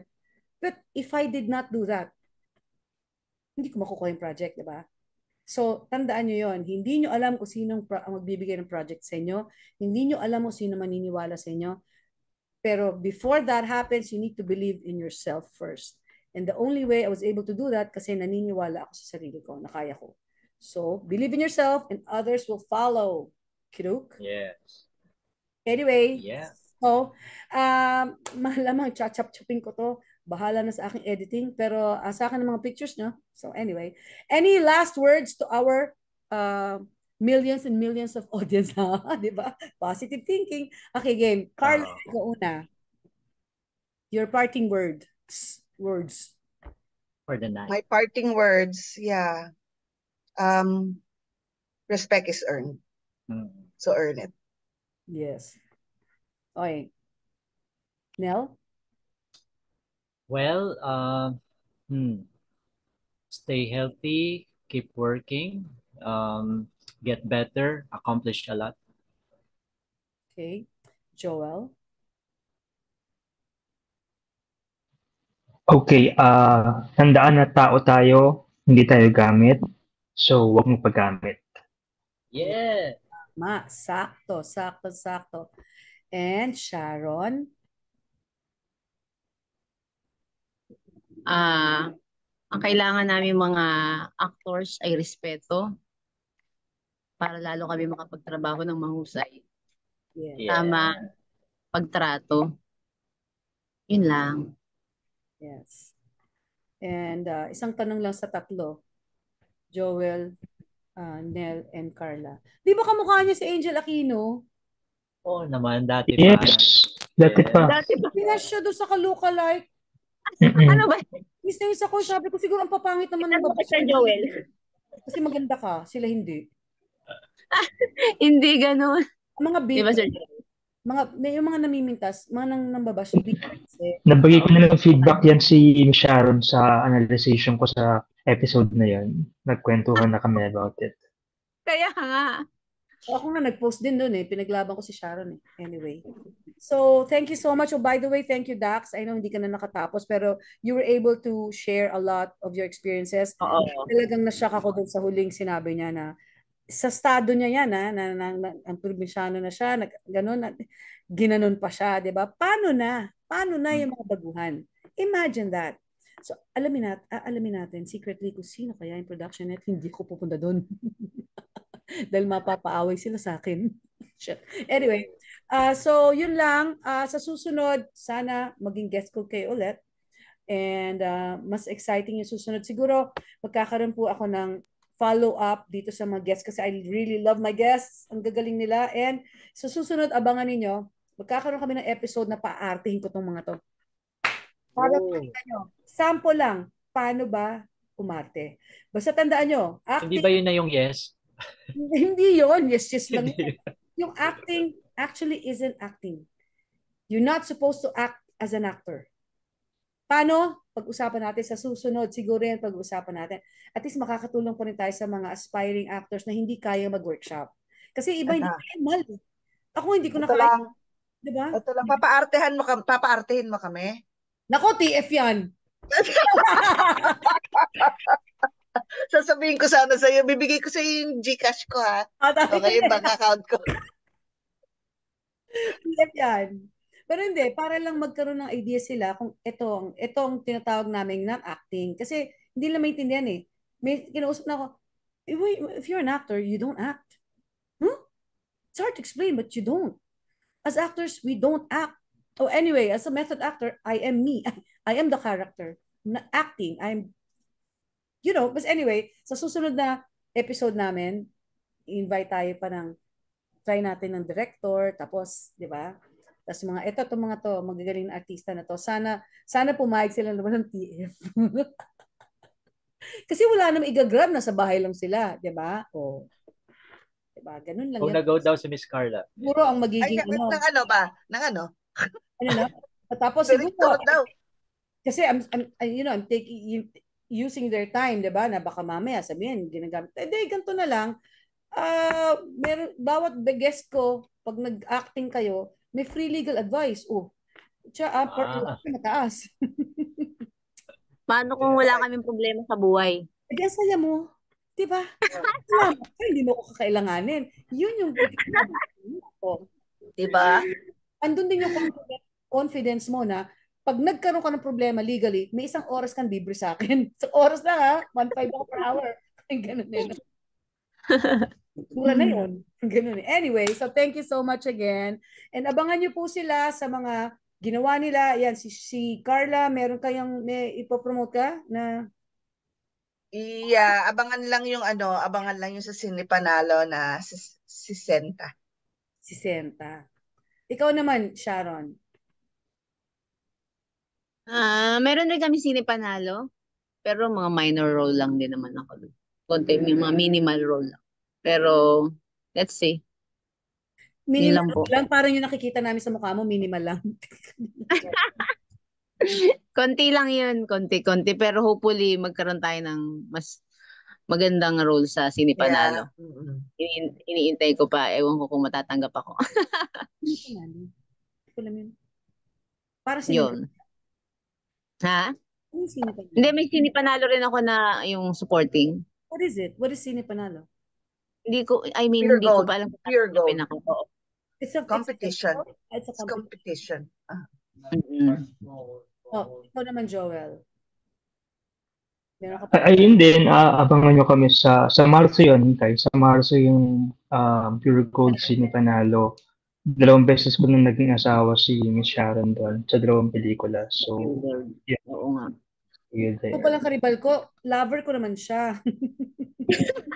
But if I did not do that, hindi ko makukuha yung project, di ba? So, tandaan nyo yon. Hindi nyo alam kung sinong magbibigay ng project sa inyo. Hindi nyo alam kung sino maniniwala sa inyo. Pero before that happens, you need to believe in yourself first. And the only way I was able to do that kasi naniniwala ako sa sarili ko na kaya ko. So, believe in yourself and others will follow. Kiruk? Yes. Anyway, yeah. So, malamang chachap-chupin ko to. Bahala na sa aking editing. Pero sa akin ng mga pictures nyo. So anyway, any last words to our millions and millions of audience? Di ba? Positive thinking. Okay, game. Carla, ikaw una. Your parting words. For the night. My parting words, yeah. Respect is earned. So earn it. Yes. Okay. Nell? Well, stay healthy, keep working, get better, accomplish a lot. Okay. Joel? Okay, tandaan na tao tayo, hindi tayo gamit. So, huwag mo paggamit. Yeah. Sakto. And Sharon? Ang kailangan namin mga actors ay respeto para lalo kami makapagtrabaho ng mahusay. Yeah. Tama, pagtrato. Yun lang. Yes. And isang tanong lang sa tatlo. Joel, Nel and Carla. Di ba kamukha niya si Angel Aquino? Oo naman, dati pa. Yes, dati Yes. pa. Dati ba? Pinas siya doon sa ka-lookalike. Ano ba? Miss na ako, sabi ko siguro ang papangit naman ng Ano ba, babae. Sir Joel? Kasi maganda ka, sila hindi. Hindi ganun. Ang mga Di ba, big, Sir Joel? yung mga namimintas, mga nang babash, big kasi. Nabigay ko na ng feedback yan si Sharon sa analyzation ko sa episode na yan. Nagkwentuhan na kami about it. Kaya nga. Ako nga nag-post din doon pinaglaban ko si Sharon Anyway. So, thank you so much. Oh, by the way, thank you, Dax. I know hindi ka na nakatapos, pero you were able to share a lot of your experiences. Oo. Talagang nashock ako doon sa huling sinabi niya na sa estado niya yan, ang probinsyano na siya, gano'n, ginanon pa siya, di ba? Paano na yung mga baguhan? Imagine that. So, alamin natin secretly kung sino kaya yung production net, hindi ko pupunta doon. Dahil mapapaaway sila sa akin. Anyway, so yun lang. Sa susunod, sana maging guest ko kayo ulit. And mas exciting yung susunod. Siguro, magkakaroon po ako ng follow-up dito sa mga guests kasi I really love my guests. Ang gagaling nila. And sa susunod, abangan ninyo, magkakaroon kami ng episode na paartihin ko tong mga to. Para pakita nyo, sample lang, paano ba umarte. Basta tandaan nyo, Hindi ba yun na yung yes? Hindi yun. Yes lang. Hindi. Yung acting actually isn't acting. You're not supposed to act as an actor. Paano? Pag-usapan natin sa susunod. Siguro yan pag-usapan natin. At least makakatulong po rin tayo sa mga aspiring actors na hindi kaya mag-workshop. Kasi iba hindi kaya mal. Ako hindi ko na kaya. Diba? Ito lang, papaartehin mo kami. Nako, TF yan. Sasabihin ko sana sa'yo, bibigay ko sa'yo yung Gcash ko, ha? Okay, yung bank account ko. TF yan. Pero hindi, para lang magkaroon ng idea sila kung itong tinatawag namin ng acting. Kasi hindi lang maintindihan May kinausap na ako, if you're an actor, you don't act. It's hard to explain, but you don't. As actors, we don't act. Oh, anyway, as a method actor, I am me. I am the character. Not acting. But anyway, sa susunod na episode namin, invite tayo pa try natin ng director, tapos, di ba? Tapos itong mga to, magagaling na artista na to. Sana pumayag sila naman ng TF. Kasi wala namang igagrab, nasa bahay lang sila, di ba? Diba? Ganun lang Kung nag-go daw si Miss Carla. Siguro ang magiging Ng ano ba? Ng ano? Ano na? Tapos siguro, kasi I'm using their time, di ba? Na baka mamaya sabihin, ginagamit. Ganito na lang. Bawat guest ko, pag nag-acting kayo, may free legal advice. Mataas. Paano kung wala kaming problema sa buhay? Ang saya mo. Diba? Hindi mo ko kakailanganin. Yun yung diba? Andun din yung confidence mo na pag nagkaroon ka ng problema legally, may isang oras kang libre sa akin. Sa oras lang 1.5 ako per hour. Ganun din. Mura na yun. Ganun. Anyway, so thank you so much again. And abangan niyo po sila sa mga ginawa nila. Yan, si Carla, meron kayang may ipopromote ka na abangan lang yung sa Sine Panalo na si Senta. Si Senta. Ikaw naman, Sharon. Meron rin kami Sine Panalo, pero mga minor role lang din naman ako. Konti, mga minimal role lang. Pero, let's see. Minimal lang, parang yung nakikita namin sa mukha mo, minimal lang. Konti lang yun, konti-konti. Pero hopefully, magkaroon tayo ng mas magandang role sa Sine Panalo. Yeah. Iniintay ko pa. Ewan ko kung matatanggap ako. Para sino? Yun. Ha? Hindi, may Sine Panalo rin ako na yung supporting. What is it? What is Sine Panalo? Hindi ko pa alam. Pure Gold. It's a competition. It's a competition. Ikaw naman, Joel. Ayun din, abangan nyo kami sa Marso yun, Sa Marso yung Pure Gold Sine Panalo. 2 beses ko nang naging asawa si Miss Sharon doon sa 2 pelikula. So, yeah. Oo nga. Ako palang karibal ko, lover ko naman siya.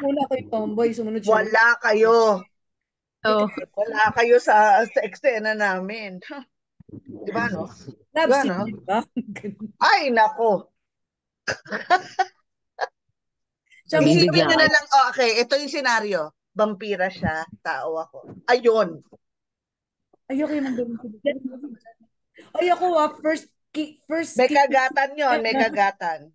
Una ako yung tomboy, sumunod siya. Wala kayo. Oh. Wala kayo sa eksena namin. Di ba, no? Love Diba, scene, no? di ba? Ay, nako. Siya, Isipin Bibigyan nyo ka. na lang, okay, ito yung senaryo. Vampira siya, tao ako. Ayun. ayoko yung mga ganun. Ay, ako first May kiss. kagatan yun, may kagatan.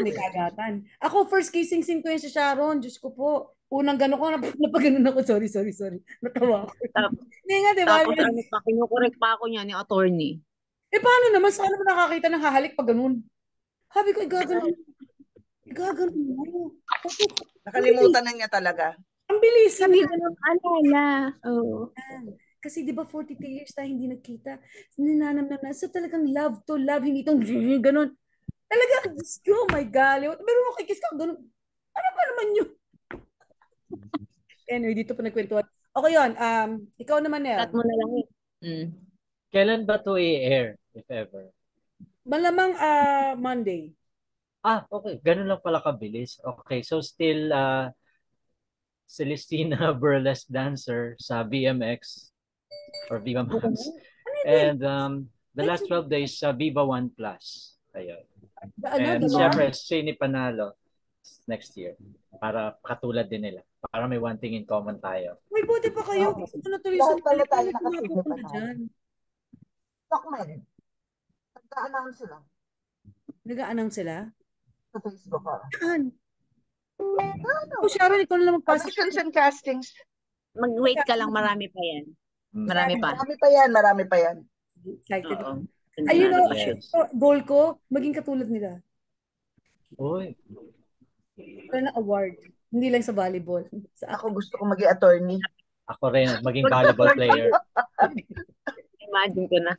May kagatan. Ako, first kissing scene ko yun si Sharon. Diyos ko po. Unang gano'n ko, napaganon ako. Sorry. Natawa ako. Hindi nga, di ba? Tapos ano pa, kinukorek pa ako niya ni attorney. Paano naman? Saan naman nakakita ng hahalik pag ganun? Sabi ko, igaganon mo. Nakalimutan na niya talaga. Ang bilis. Sabi Hindi ko nang alala. Oh. Kasi di ba 42 years tayo hindi nagkita. Ninanam na. So talagang love to love. Hindi itong ganun. Talaga, Diyos ko, oh my God. Pero makikiss ka, ganun. Ano ba naman yun? Anyway, dito pa nagkwentuhan. Okay yun. Ikaw naman, Nel. Cut mo na lang Kailan ba to i-air, if ever? Malamang Monday. Okay. Ganun lang pala kabilis. Okay. So, still, Celestina Burlesque Dancer sa BMX or Viva Max. And the last 12 days sa Viva 1 Plus. Ayun. And syempre, Sini Panalo next year. Para katulad din nila. Para may one thing in common tayo. May buti pa kayo. Gusto ko na tuloy Lahat sa pala tayo Hindi ko nakasingit mapupunta pa dyan. Stockman. Nagka-announce sila Nag-a-announce sila? sa Facebook. Saan? Oh, Sharon, ikaw na lang magpasok. Auditions and castings. Mag-wait ka lang, marami pa yan. Marami pa. Marami pa yan. Excited Oo. ako. Ay, Yes. goal ko, maging katulad nila. Uy. Para na award. Hindi lang sa volleyball. Ako gusto ko maging attorney. Ako rin, maging volleyball player. Imagine ko na.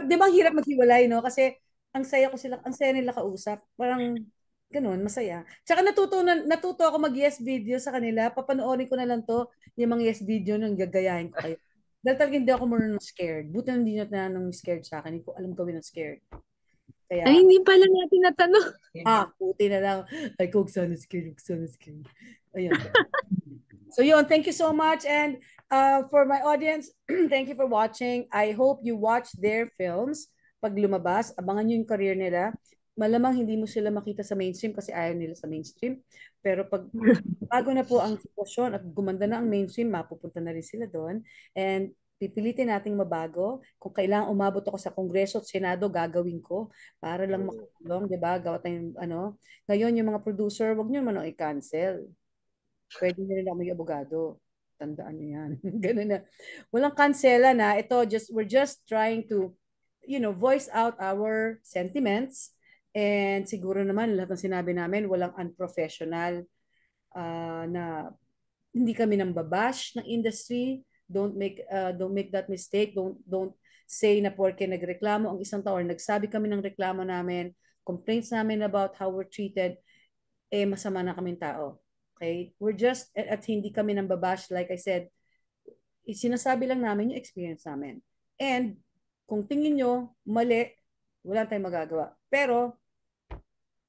Di ba ang hirap maghiwalay, no? Kasi ang saya nila kausap. Parang ganun, masaya. Tsaka natuto ako mag-yes video sa kanila. Papanoorin ko na lang to, yung mga yes video nung gagayahin ko kayo. Dahil talaga hindi ako marunong scared. Buti na hindi na nang scared sa akin. Hindi ko alam gawin ng scared. Kaya, Ay, hindi pala natin natanong. buti na lang. Ay, kung sana scared. Ayun. So yun, thank you so much. And for my audience, thank you for watching. I hope you watch their films pag lumabas. Abangan nyo yung career nila. Malamang hindi mo sila makita sa mainstream kasi ayaw nila sa mainstream. Pero pag bago na po ang sitwasyon at gumanda na ang mainstream, mapupunta na rin sila doon. And pipilitin nating mabago. Kung kailangan umabot ako sa Kongreso at Senado, gagawin ko para lang makatulong, di ba? Gawa tayong ano. Ngayon, yung mga producer, wag nyo naman i-cancel. Pwede na rin ako may abogado. Tandaan niyo yan. Ganun na. Walang kansela na. We're just trying to, voice out our sentiments. And siguro naman, lahat ng sinabi namin, walang unprofessional na hindi kami nang babash ng industry. Don't make that mistake. Don't say na porke nagreklamo ang isang tao or nagsabi kami ng reklamo namin, complaints namin about how we're treated, masama na kaming tao. Okay? We're just, at hindi kami nang babash, like I said, sinasabi lang namin yung experience namin. And kung tingin nyo mali, wala tayong magagawa. Pero,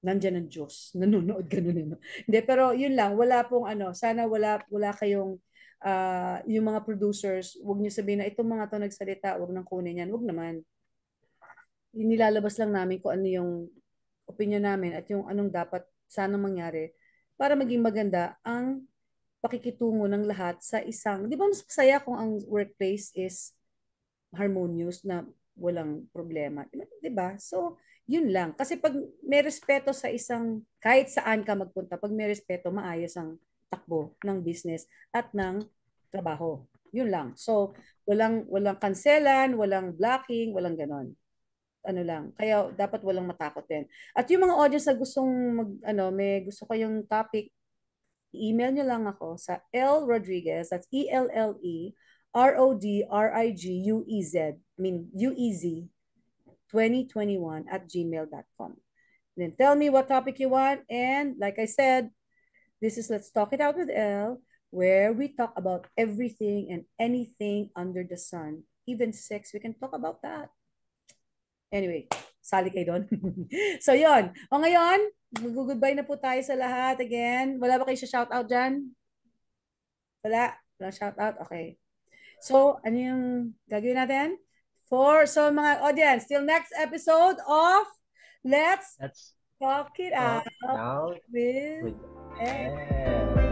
nandyan ang Diyos. Nanonood ganun. Hindi, pero yun lang, wala pong sana wala kayong, yung mga producers, wag nyo sabihin na itong mga to nagsalita, wag nang kunin yan. Wag naman. Nilalabas lang namin kung ano yung opinion namin at yung anong dapat sana mangyari para maging maganda ang pakikitungo ng lahat sa isang, di ba mas masaya kung ang workplace is harmonious na walang problema. Di ba? So, yun lang. Kasi pag may respeto sa isang, kahit saan ka magpunta, pag may respeto, maayos ang takbo ng business at ng trabaho. Yun lang. So, walang kanselan, walang blocking, walang ganon. Ano lang. Kaya dapat walang matakot din. At yung mga audience na gustong may gusto kayong topic, email nyo lang ako sa L Rodriguez, that's ELLERODRIGUEZ, UEZ 2021 @gmail.com. Then tell me what topic you want. And like I said, this is Let's Talk It Out with Elle, where we talk about everything and anything under the sun. Even sex, we can talk about that. Anyway, Sali kayo doon. So, yun. O ngayon, mag-goodbye na po tayo sa lahat again. Wala ba kayo sa shoutout dyan? Wala? Wala shoutout? Okay. So, ano yung gagawin natin? So mga audience, till next episode of Let's That's Talk It all Out now with with